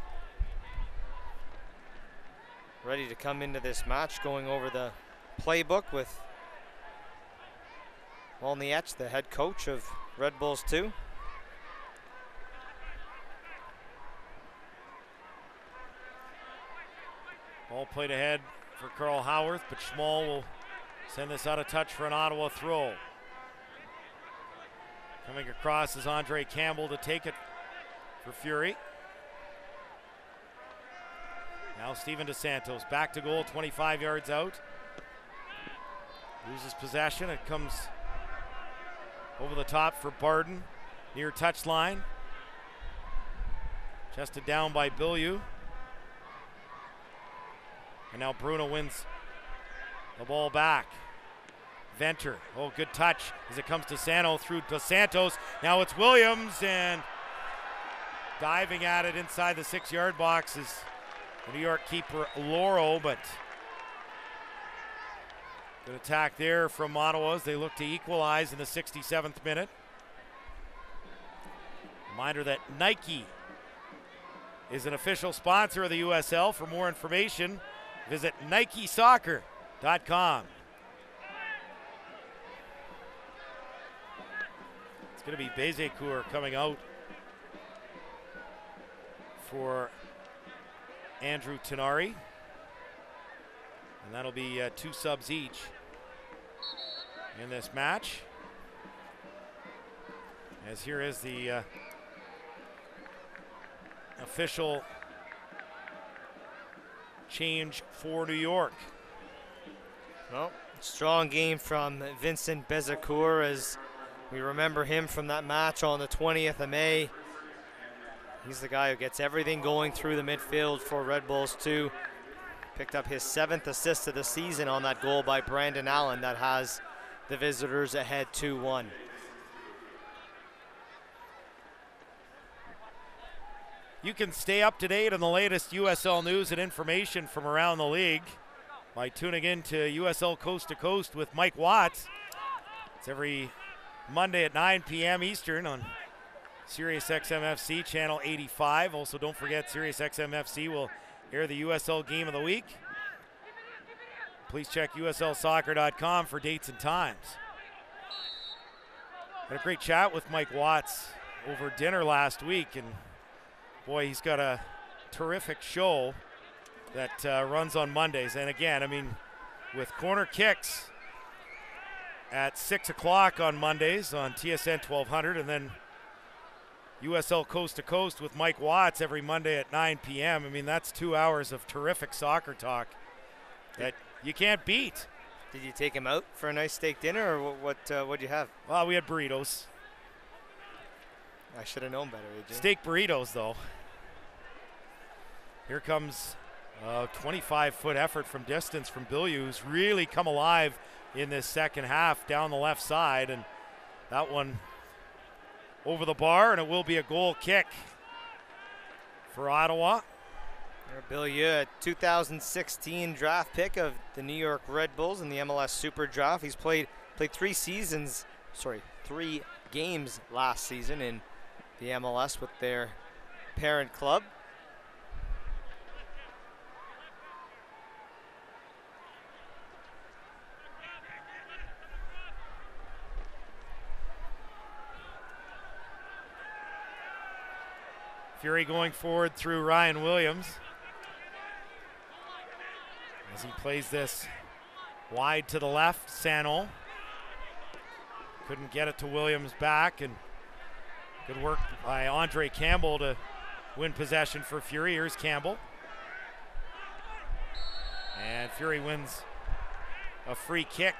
ready to come into this match, going over the playbook with Wolniech, the head coach of Red Bulls 2. Ball played ahead for Carl Howarth, but Schmall will send this out of touch for an Ottawa throw. Coming across is Andre Campbell to take it for Fury. Now Steven DeSantos back to goal, 25 yards out. Loses possession. It comes over the top for Barden, near touchline. Chested down by Beaulieu. And now Bruno wins the ball back. Venter. Oh, good touch as it comes to Sano through Dos Santos. Now it's Williams, and diving at it inside the 6-yard box is the New York keeper Loro, but good attack there from Ottawa as they look to equalize in the 67th minute. Reminder that Nike is an official sponsor of the USL. For more information, visit NikeSoccer.com. It's going to be Bezecourt coming out for Andrew Tenari. And that'll be 2 subs each in this match. As here is the official change for New York. Well, strong game from Vincent Bezecourt, as we remember him from that match on the 20th of May. He's the guy who gets everything going through the midfield for Red Bulls 2. Picked up his 7th assist of the season on that goal by Brandon Allen that has the visitors ahead 2-1. You can stay up to date on the latest USL news and information from around the league by tuning in to USL Coast to Coast with Mike Watts. It's every Monday at 9 p.m. Eastern on SiriusXM FC channel 85. Also, don't forget SiriusXM FC will air the USL Game of the Week. Please check USLsoccer.com for dates and times. Had a great chat with Mike Watts over dinner last week, and boy, he's got a terrific show that runs on Mondays. And again, I mean, with corner kicks at 6 o'clock on Mondays on TSN 1200, and then USL Coast to Coast with Mike Watts every Monday at 9 p.m. I mean, that's 2 hours of terrific soccer talk that you can't beat. Did you take him out for a nice steak dinner, or what'd you have? Well, we had burritos. I should have known better, AJ. Steak burritos, though. Here comes a 25-foot effort from distance from Bilyeu, who's really come alive in this second half down the left side, and that one over the bar, and it will be a goal kick for Ottawa. Bilyeu, a 2016 draft pick of the New York Red Bulls in the MLS Super Draft. He's played 3 games last season in the MLS with their parent club. Fury going forward through Ryan Williams as he plays this wide to the left. Sano couldn't get it to Williams back, and good work by Andre Campbell to win possession for Fury. Here's Campbell, and Fury wins a free kick.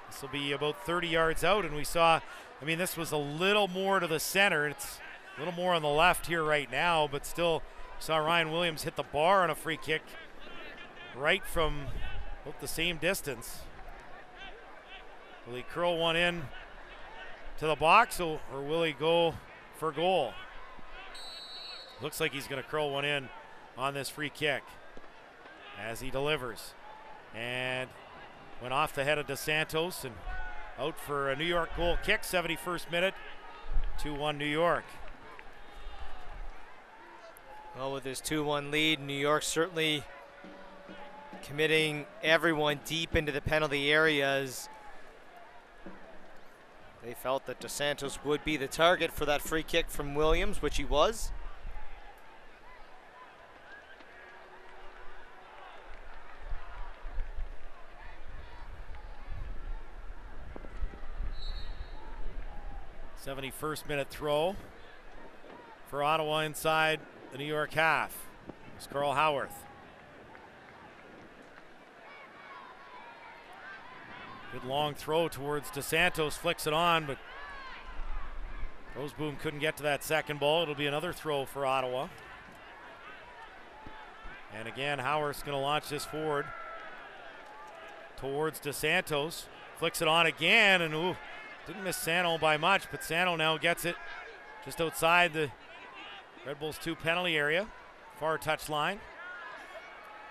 This will be about 30 yards out, and we saw, I mean, this was a little more to the center. It's a little more on the left here right now, but still saw Ryan Williams hit the bar on a free kick right from about the same distance. Will he curl one in to the box, or will he go for goal? Looks like he's going to curl one in on this free kick as he delivers. And went off the head of Dos Santos and out for a New York goal kick, 71st minute, 2-1 New York. Well, with this 2-1 lead, New York certainly committing everyone deep into the penalty areas. They felt that Dos Santos would be the target for that free kick from Williams, which he was. '71st minute throw for Ottawa inside the New York half. It's Carl Howarth. Good long throw towards Dos Santos, flicks it on, but Roseboom couldn't get to that second ball. It'll be another throw for Ottawa. And again, Howarth's going to launch this forward towards Dos Santos. Flicks it on again, and didn't miss Sano by much, but Sano now gets it just outside the Red Bulls 2 penalty area, far touch line.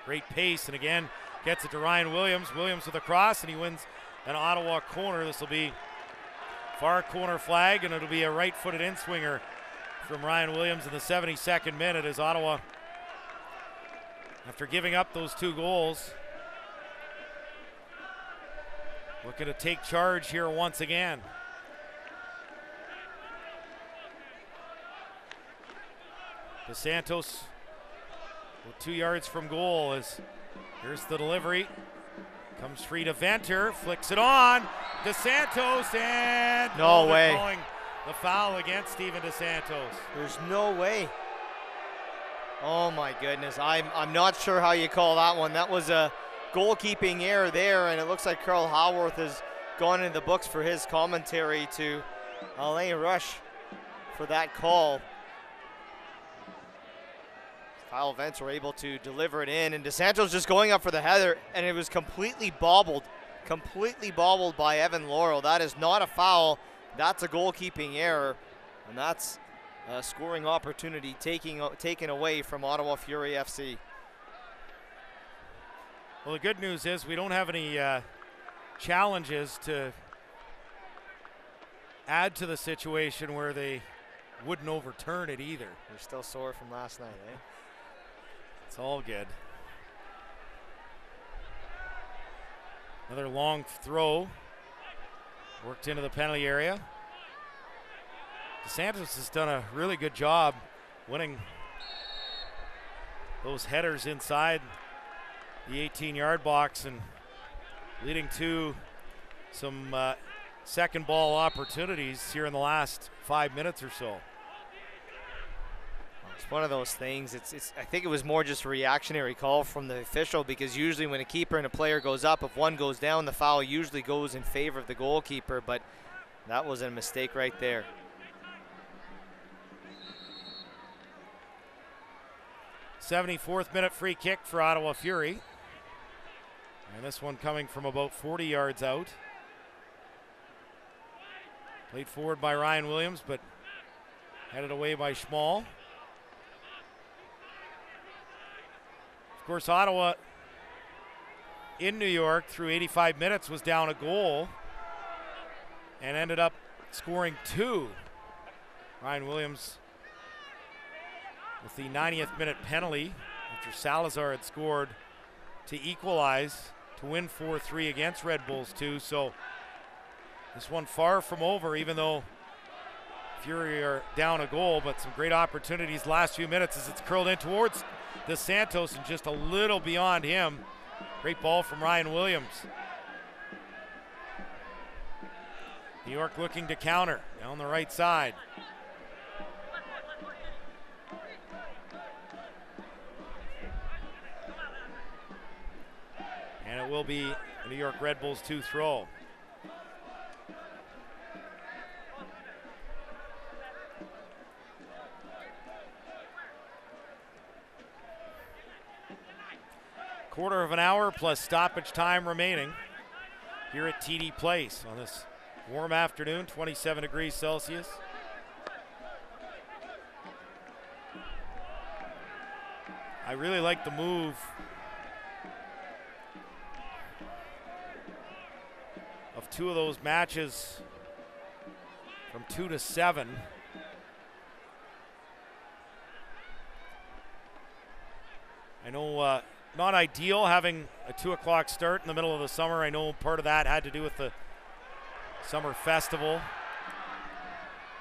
Great pace, and again gets it to Ryan Williams. Williams with a cross, and he wins an Ottawa corner. This will be far corner flag, and it'll be a right-footed in-swinger from Ryan Williams in the 72nd minute as Ottawa, after giving up those 2 goals, looking to take charge here once again. DeSantos with 2 yards from goal as here's the delivery. Comes free to Venter, flicks it on. DeSantos, and no way. Calling the foul against Steven DeSantos. There's no way. Oh my goodness, I'm not sure how you call that one. That was a goalkeeping error there, and it looks like Carl Haworth has gone into the books for his commentary to Alain Rush for that call. Kyle Venter were able to deliver it in, and DeSantos just going up for the header, and it was completely bobbled by Evan Laurel. That is not a foul. That's a goalkeeping error, and that's a scoring opportunity taken away from Ottawa Fury FC. Well, the good news is we don't have any challenges to add to the situation where they wouldn't overturn it either. You're still sore from last night, eh? It's all good. Another long throw. Worked into the penalty area. DeSantos has done a really good job winning those headers inside the 18-yard box and leading to some second ball opportunities here in the last 5 minutes or so. It's one of those things. I think it was more just a reactionary call from the official, because usually when a keeper and a player goes up, if one goes down, the foul usually goes in favor of the goalkeeper, but that was a mistake right there. '74th minute free kick for Ottawa Fury. And this one coming from about 40 yards out. Played forward by Ryan Williams, but headed away by Schmall. Of course, Ottawa in New York through 85 minutes was down a goal and ended up scoring 2. Ryan Williams with the 90th minute penalty after Salazar had scored to equalize to win 4-3 against Red Bulls 2. So this one far from over, even though Fury are down a goal, but some great opportunities last few minutes as it's curled in towards DeSantos and just a little beyond him. Great ball from Ryan Williams. New York looking to counter down the right side. And it will be a New York Red Bulls 2 throw. Quarter of an hour plus stoppage time remaining here at TD Place on this warm afternoon, 27 degrees Celsius. I really like the move of 2 of those matches from 2 to 7. I know not ideal having a 2 o'clock start in the middle of the summer. I know part of that had to do with the summer festival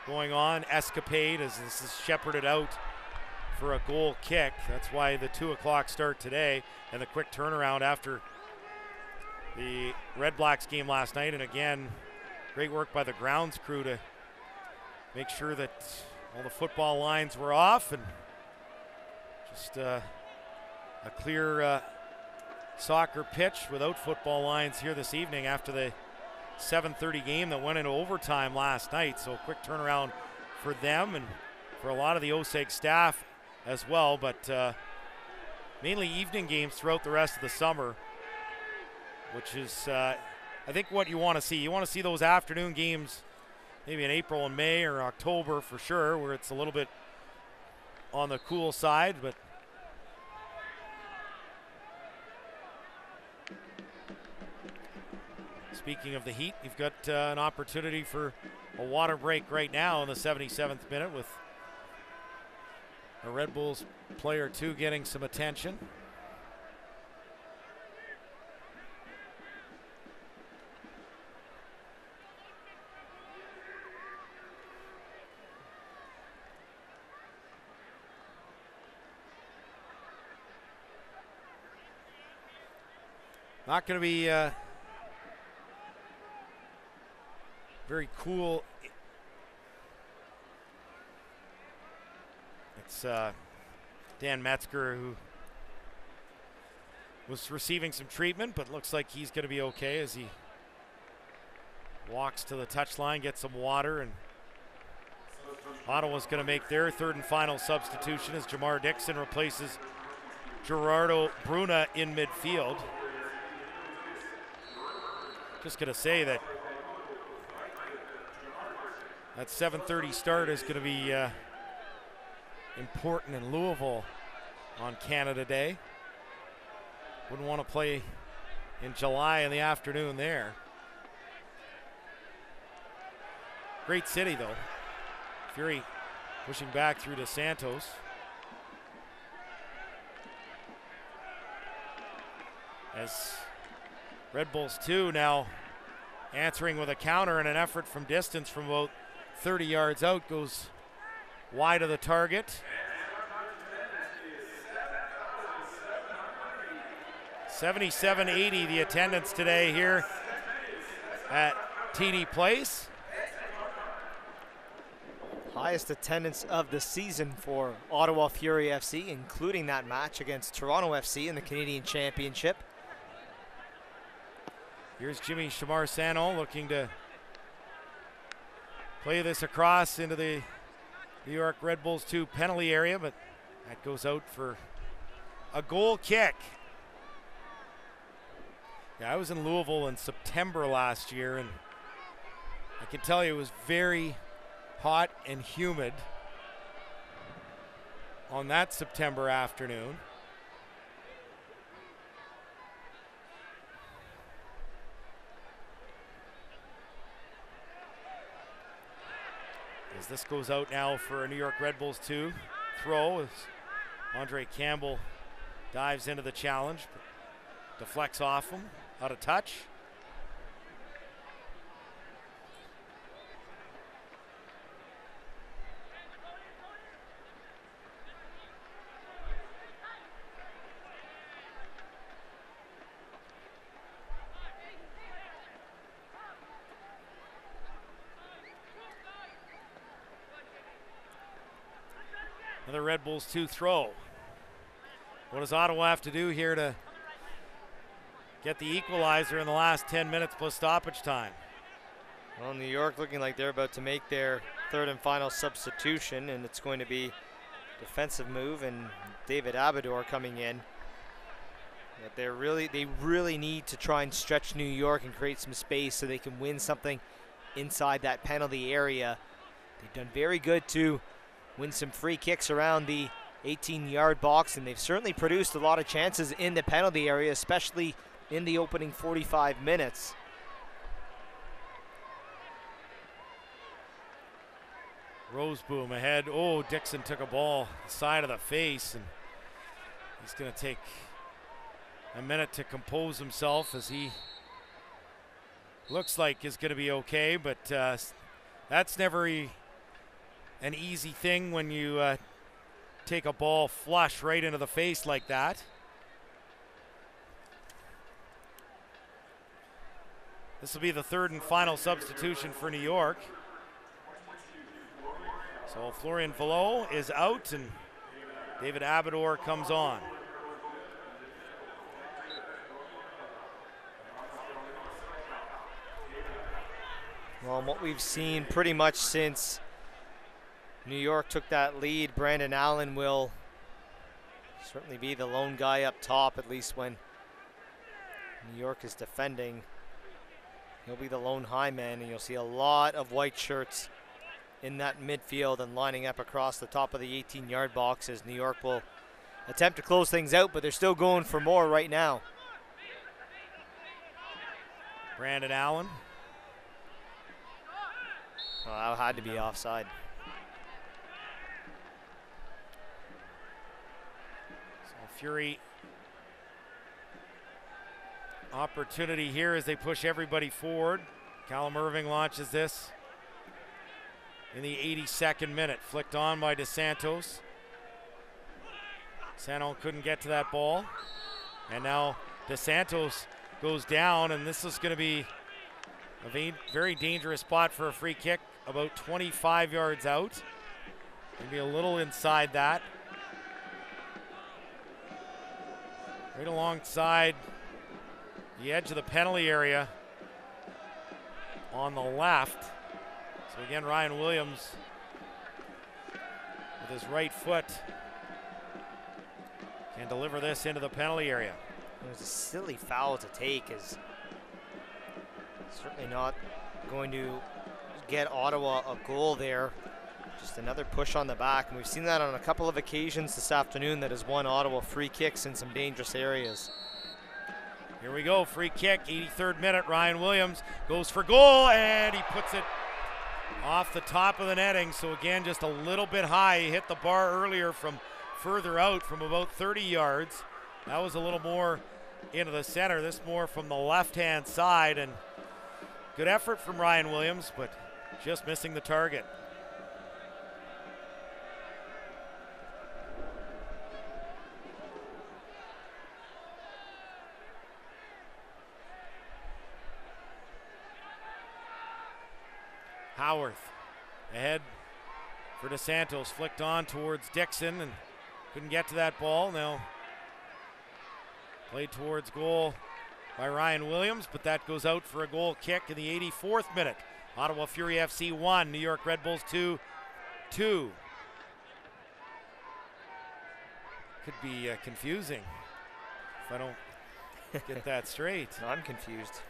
going on, Escapade, as this is shepherded out for a goal kick. That's why the 2 o'clock start today and the quick turnaround after the Red Blacks game last night. And again, great work by the grounds crew to make sure that all the football lines were off and just a clear soccer pitch without football lines here this evening after the 7:30 game that went into overtime last night. So quick turnaround for them and for a lot of the OSEG staff as well, but mainly evening games throughout the rest of the summer, which is I think what you want to see those afternoon games maybe in April and May or October for sure, where it's a little bit on the cool side, but speaking of the heat, you've got an opportunity for a water break right now in the 77th minute with a Red Bulls player 2 getting some attention. Not going to be very cool. It's Dan Metzger, who was receiving some treatment, but looks like he's going to be okay as he walks to the touchline, gets some water, and Ottawa's going to make their third and final substitution as Jamar Dixon replaces Gerardo Bruna in midfield. Just going to say that 7:30 start is going to be important in Louisville on Canada Day. Wouldn't want to play in July in the afternoon there. Great city though. Fury pushing back through to Santos. As Red Bulls 2 now answering with a counter and an effort from distance from about 30 yards out, goes wide of the target. 77-80 the attendance today here at TD Place. Highest attendance of the season for Ottawa Fury FC, including that match against Toronto FC in the Canadian Championship. Here's Jimmy Chamar-Sano looking to play this across into the New York Red Bulls 2 penalty area, but that goes out for a goal kick. Yeah, I was in Louisville in September last year, and I can tell you it was very hot and humid on that September afternoon. As this goes out now for a New York Red Bulls 2 throw as Andre Campbell dives into the challenge, but deflects off him, out of touch. Another Red Bulls 2 throw. What does Ottawa have to do here to get the equalizer in the last 10 minutes plus stoppage time? Well, New York looking like they're about to make their third and final substitution, and it's going to be defensive move and David Abador coming in. But they really need to try and stretch New York and create some space so they can win something inside that penalty area. They've done very good to win some free kicks around the 18-yard box, and they've certainly produced a lot of chances in the penalty area, especially in the opening 45 minutes. Roseboom ahead. Oh, Dixon took a ball side of the face, and he's going to take a minute to compose himself as he looks like is going to be okay, but that's never an easy thing when you take a ball flush right into the face like that. This will be the third and final substitution for New York. So Florian Vallot is out and David Abador comes on. Well, what we've seen pretty much since New York took that lead, Brandon Allen will certainly be the lone guy up top, at least when New York is defending. He'll be the lone high man, and you'll see a lot of white shirts in that midfield and lining up across the top of the 18-yard box as New York will attempt to close things out, but they're still going for more right now. Brandon Allen. Oh, that had to be offside. So Fury, opportunity here as they push everybody forward. Callum Irving launches this in the 82nd minute. Flicked on by DeSantos. Sano couldn't get to that ball. And now DeSantos goes down, and this is going to be a very dangerous spot for a free kick, about 25 yards out. Maybe a little inside that. Right alongside the edge of the penalty area on the left. So again, Ryan Williams with his right foot can deliver this into the penalty area. It was a silly foul to take, is certainly not going to get Ottawa a goal there. Just another push on the back, and we've seen that on a couple of occasions this afternoon that has won Ottawa free kicks in some dangerous areas. Here we go, free kick, 83rd minute. Ryan Williams goes for goal, and he puts it off the top of the netting. So again, just a little bit high. He hit the bar earlier from further out from about 30 yards. That was a little more into the center. This more from the left-hand side, and good effort from Ryan Williams, but just missing the target. Howarth ahead for DeSantos, flicked on towards Dixon and couldn't get to that ball. Now played towards goal by Ryan Williams, but that goes out for a goal kick in the 84th minute. Ottawa Fury FC 1, New York Red Bulls 2. Could be confusing if I don't get that straight. I'm confused.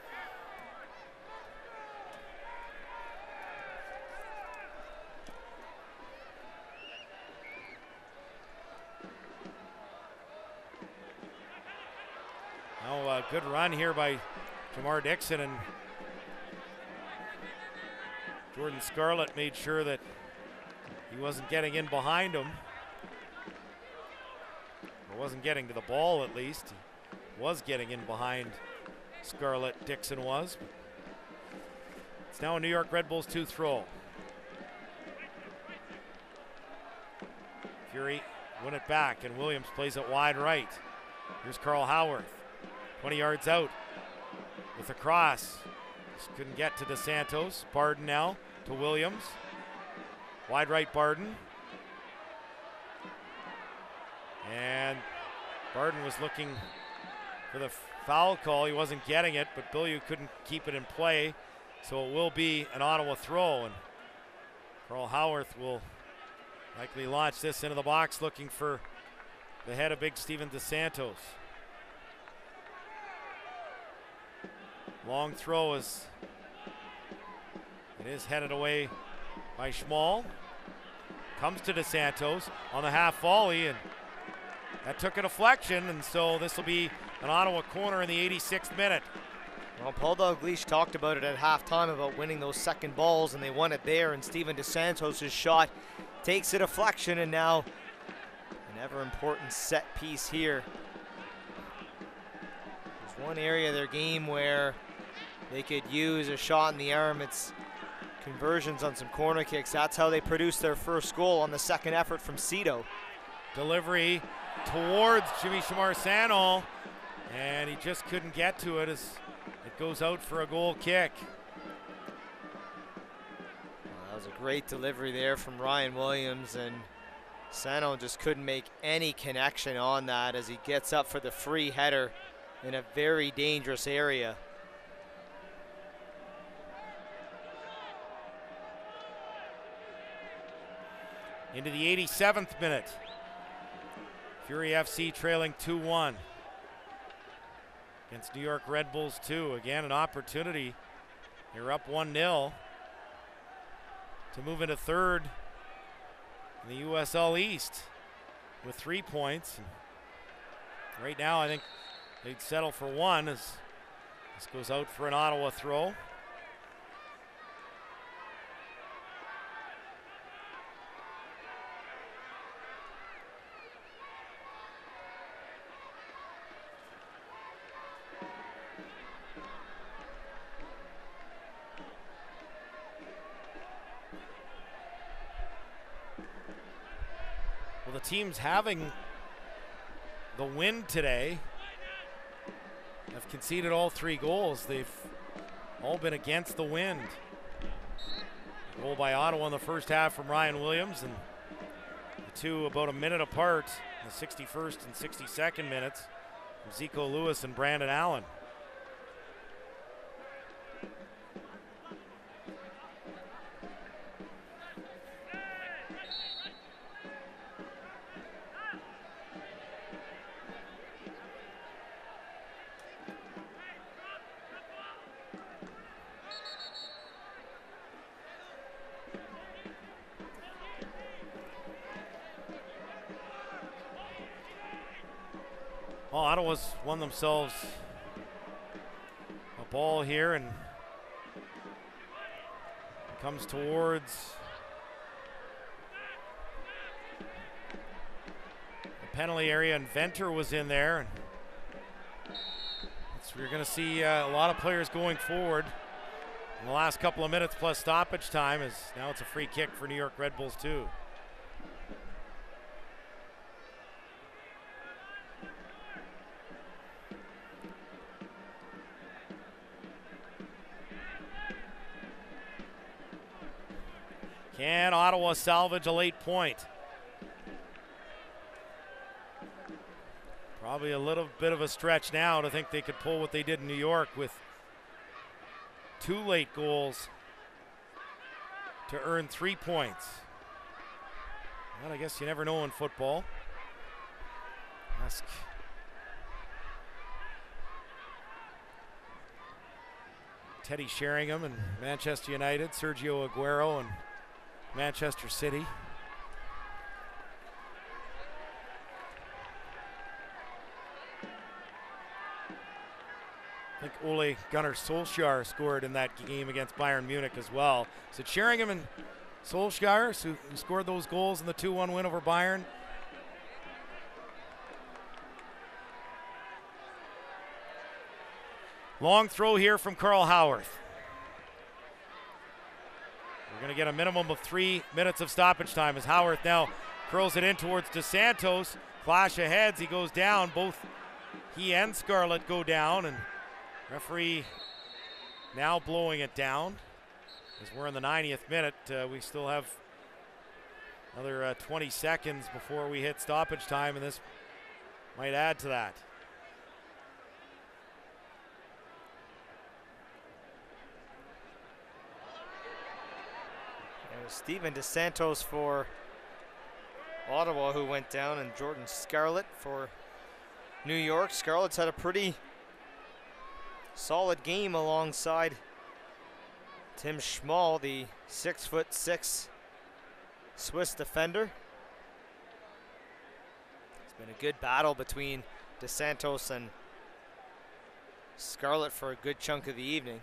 Now good run here by Jamar Dixon, and Jordan Scarlett made sure that he wasn't getting in behind him. Or wasn't getting to the ball, at least. He was getting in behind Scarlett, Dixon was. It's now a New York Red Bulls 2 throw. Fury win it back, and Williams plays it wide right. Here's Carl Howarth, 20 yards out with a cross. Just couldn't get to DeSantos. Barden now to Williams. Wide right Barden. And Barden was looking for the foul call. He wasn't getting it, but Bilyeu couldn't keep it in play. So it will be an Ottawa throw, and Carl Howarth will likely launch this into the box, looking for the head of big Steven DeSantos. Long throw is it is headed away by Schmall. Comes to DeSantos on the half volley, and that took a deflection, and so this will be an Ottawa corner in the 86th minute. Well, Paul Dalglish talked about it at halftime about winning those second balls, and they won it there, and Steven DeSantos' shot takes a deflection, and now an ever important set piece here. There's one area of their game where they could use a shot in the arm. It's conversions on some corner kicks. That's how they produced their first goal on the second effort from Cito. Delivery towards Jimmy Shamarsano, and he just couldn't get to it as it goes out for a goal kick. Well, that was a great delivery there from Ryan Williams, and Sano just couldn't make any connection on that as he gets up for the free header in a very dangerous area. Into the 87th minute. Fury FC trailing 2-1 against New York Red Bulls 2. Again, an opportunity You're up 1-0 to move into third in the USL East with 3 points. And right now, I think they'd settle for one as this goes out for an Ottawa throw. Well, the teams having the win today have conceded all 3 goals. They've all been against the wind. A goal by Ottawa in the first half from Ryan Williams, and the two about a minute apart, the 61st and 62nd minutes, from Zico Lewis and Brandon Allen. Well, Ottawa's won themselves a ball here and comes towards the penalty area, and Venter was in there. And we're going to see a lot of players going forward in the last couple of minutes plus stoppage time, as now it's a free kick for New York Red Bulls too. Can Ottawa salvage a late point? Probably a little bit of a stretch now to think they could pull what they did in New York with 2 late goals to earn 3 points. Well, I guess you never know in football. Ask Teddy Sheringham and Manchester United, Sergio Aguero and Manchester City. I think Ole Gunnar Solskjaer scored in that game against Bayern Munich as well. So Sheringham and Solskjaer, who scored those goals in the 2-1 win over Bayern. Long throw here from Carl Howarth. We're going to get a minimum of 3 minutes of stoppage time as Howarth now curls it in towards DeSantos. Clash of heads, he goes down. Both he and Scarlett go down, and referee now blowing it down. As we're in the 90th minute, we still have another 20 seconds before we hit stoppage time, and this might add to that. Steven DeSantos for Ottawa, who went down, and Jordan Scarlett for New York. Scarlett's had a pretty solid game alongside Tim Schmal, the 6'6" Swiss defender. It's been a good battle between DeSantos and Scarlett for a good chunk of the evening.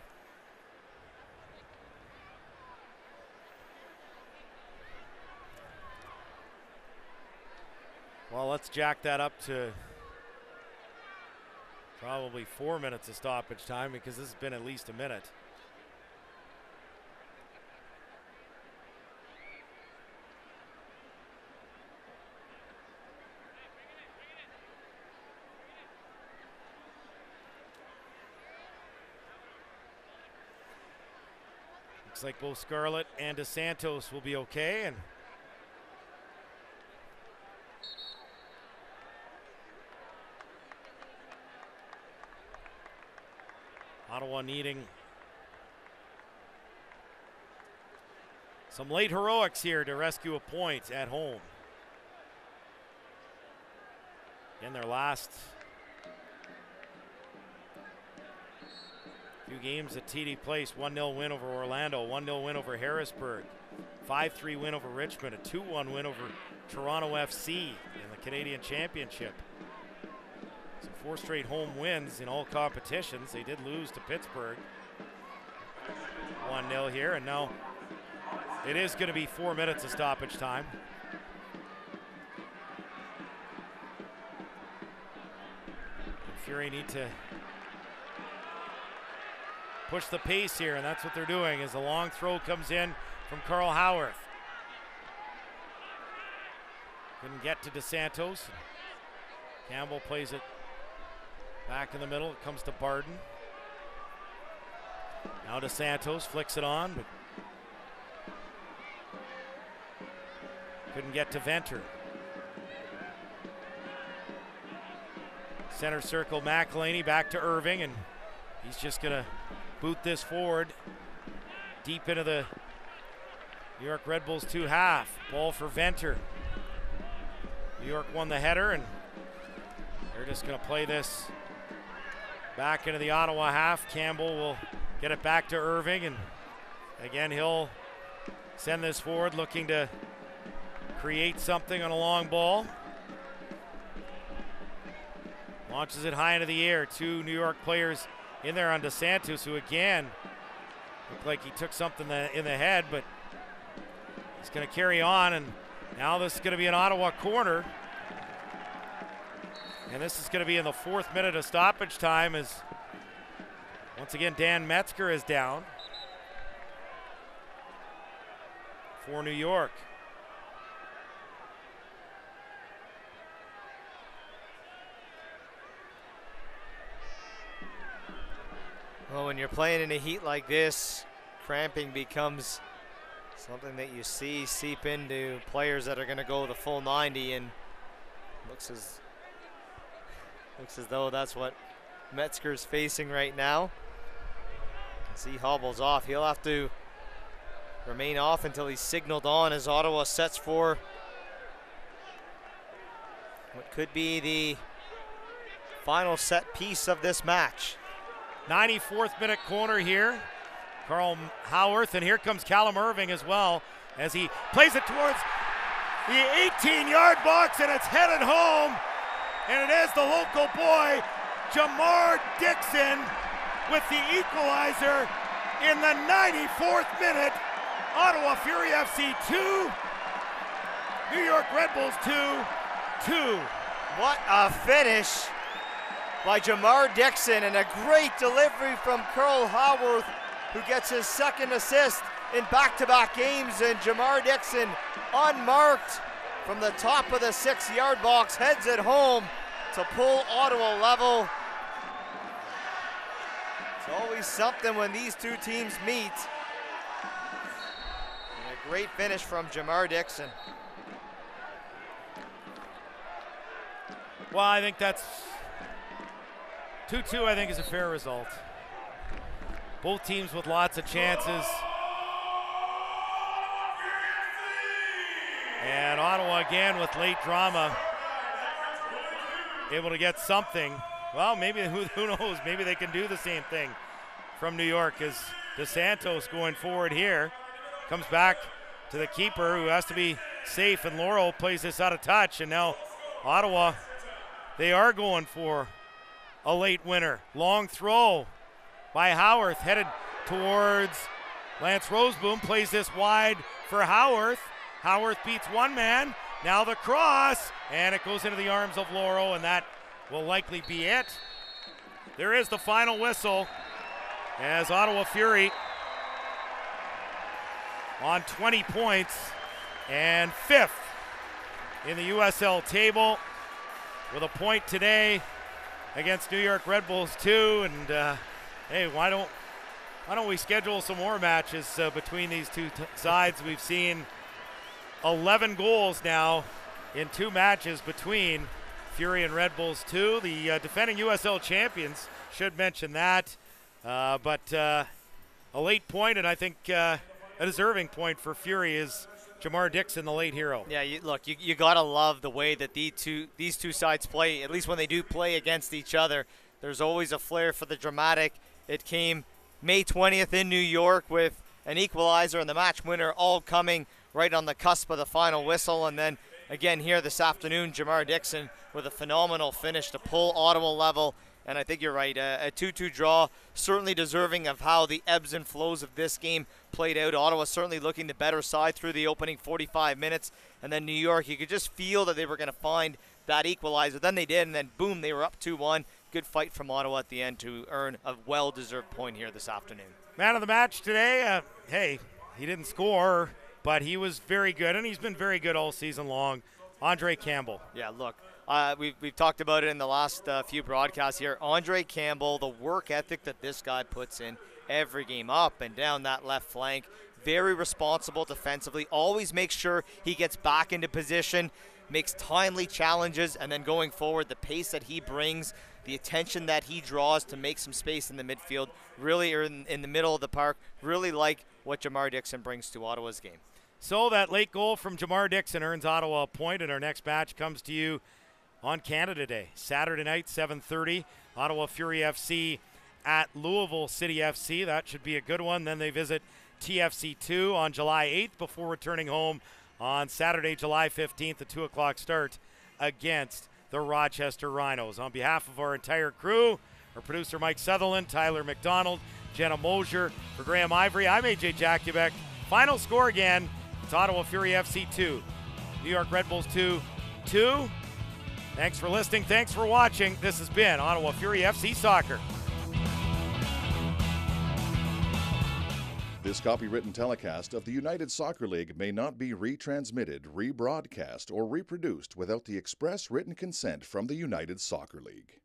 Well, let's jack that up to probably 4 minutes of stoppage time, because this has been at least a minute. Looks like both Scarlett and DeSantos will be okay, and Ottawa needing some late heroics here to rescue a point at home. In their last Few games at TD Place, 1-0 win over Orlando, 1-0 win over Harrisburg, 5-3 win over Richmond, a 2-1 win over Toronto FC in the Canadian Championship. So 4 straight home wins in all competitions. They did lose to Pittsburgh. 1-0 here, and now it is going to be 4 minutes of stoppage time. Fury need to push the pace here, and that's what they're doing as a long throw comes in from Carl Howarth. Couldn't get to DeSantos. Campbell plays it back in the middle. It comes to Barden. Now DeSantos flicks it on, but couldn't get to Venter. Center circle, McElhaney back to Irving, and he's just going to boot this forward deep into the New York Red Bulls 2 half. Ball for Venter. New York won the header, and they're just going to play this back into the Ottawa half. Campbell will get it back to Irving, and again he'll send this forward looking to create something on a long ball. Launches it high into the air. 2 New York players in there on DeSantos, who again looked like he took something in the head, but he's going to carry on, and now this is going to be an Ottawa corner. And this is going to be in the 4th minute of stoppage time as once again Dan Metzger is down for New York. Well, when you're playing in a heat like this, cramping becomes something that you see seep into players that are going to go the full 90, and looks as though that's what Metzger's facing right now. As he hobbles off, he'll have to remain off until he's signaled on as Ottawa sets for what could be the final set piece of this match. 94th minute corner here. Carl Howarth, and here comes Callum Irving as well as he plays it towards the 18-yard box, and it's headed home. And it is the local boy, Jamar Dixon, with the equalizer in the 94th minute. Ottawa Fury FC 2, New York Red Bulls 2. What a finish by Jamar Dixon, and a great delivery from Carl Howarth, who gets his 2nd assist in back-to-back games. And Jamar Dixon, unmarked from the top of the 6-yard box, heads it home to pull Ottawa level. It's always something when these two teams meet. And a great finish from Jamar Dixon. Well, I think that's 2-2, I think, is a fair result. Both teams with lots of chances. And Ottawa again with late drama, able to get something. Well, maybe, who knows, maybe they can do the same thing from New York as DeSantos going forward here. Comes back to the keeper, who has to be safe, and Laurel plays this out of touch. And now Ottawa, they are going for a late winner. Long throw by Howarth, headed towards Lance Roseboom, plays this wide for Howarth. Howarth beats one man, now the cross, and it goes into the arms of Laurel, and that will likely be it. There is the final whistle as Ottawa Fury on 20 points and 5th in the USL table with a point today against New York Red Bulls 2, and hey, why don't we schedule some more matches between these two sides? We've seen 11 goals now in 2 matches between Fury and Red Bulls 2. The defending USL champions, should mention that, but a late point, and I think a deserving point for Fury is Jamar Dixon, the late hero. Yeah, you gotta love the way that these two sides play. At least when they do play against each other, there's always a flair for the dramatic. It came May 20th in New York with an equalizer and the match winner all coming right on the cusp of the final whistle. And then again here this afternoon, Jamar Dixon with a phenomenal finish to pull Ottawa level. And I think you're right, a 2-2 draw, certainly deserving of how the ebbs and flows of this game played out. Ottawa certainly looking the better side through the opening 45 minutes. And then New York, you could just feel that they were going to find that equalizer. Then they did, and then boom, they were up 2-1. Good fight from Ottawa at the end to earn a well-deserved point here this afternoon. Man of the match today, hey, he didn't score, but he was very good, and he's been very good all season long. Andre Campbell. Yeah, look, we've talked about it in the last few broadcasts here. Andre Campbell, the work ethic that this guy puts in every game, up and down that left flank, very responsible defensively, always makes sure he gets back into position, makes timely challenges, and then going forward, the pace that he brings, the attention that he draws to make some space in the midfield, really, or in the middle of the park, really like what Jamar Dixon brings to Ottawa's game. So that late goal from Jamar Dixon earns Ottawa a point, and our next match comes to you on Canada Day. Saturday night, 7:30, Ottawa Fury FC at Louisville City FC. That should be a good one. Then they visit TFC2 on July 8th before returning home on Saturday, July 15th, at 2 o'clock start against the Rochester Rhinos. On behalf of our entire crew, our producer Mike Sutherland, Tyler McDonald, Jenna Mosier, for Graham Ivory, I'm AJ Jakubek. Final score again, it's Ottawa Fury FC 2, New York Red Bulls 2. Thanks for listening. Thanks for watching. This has been Ottawa Fury FC Soccer. This copywritten telecast of the United Soccer League may not be retransmitted, rebroadcast, or reproduced without the express written consent from the United Soccer League.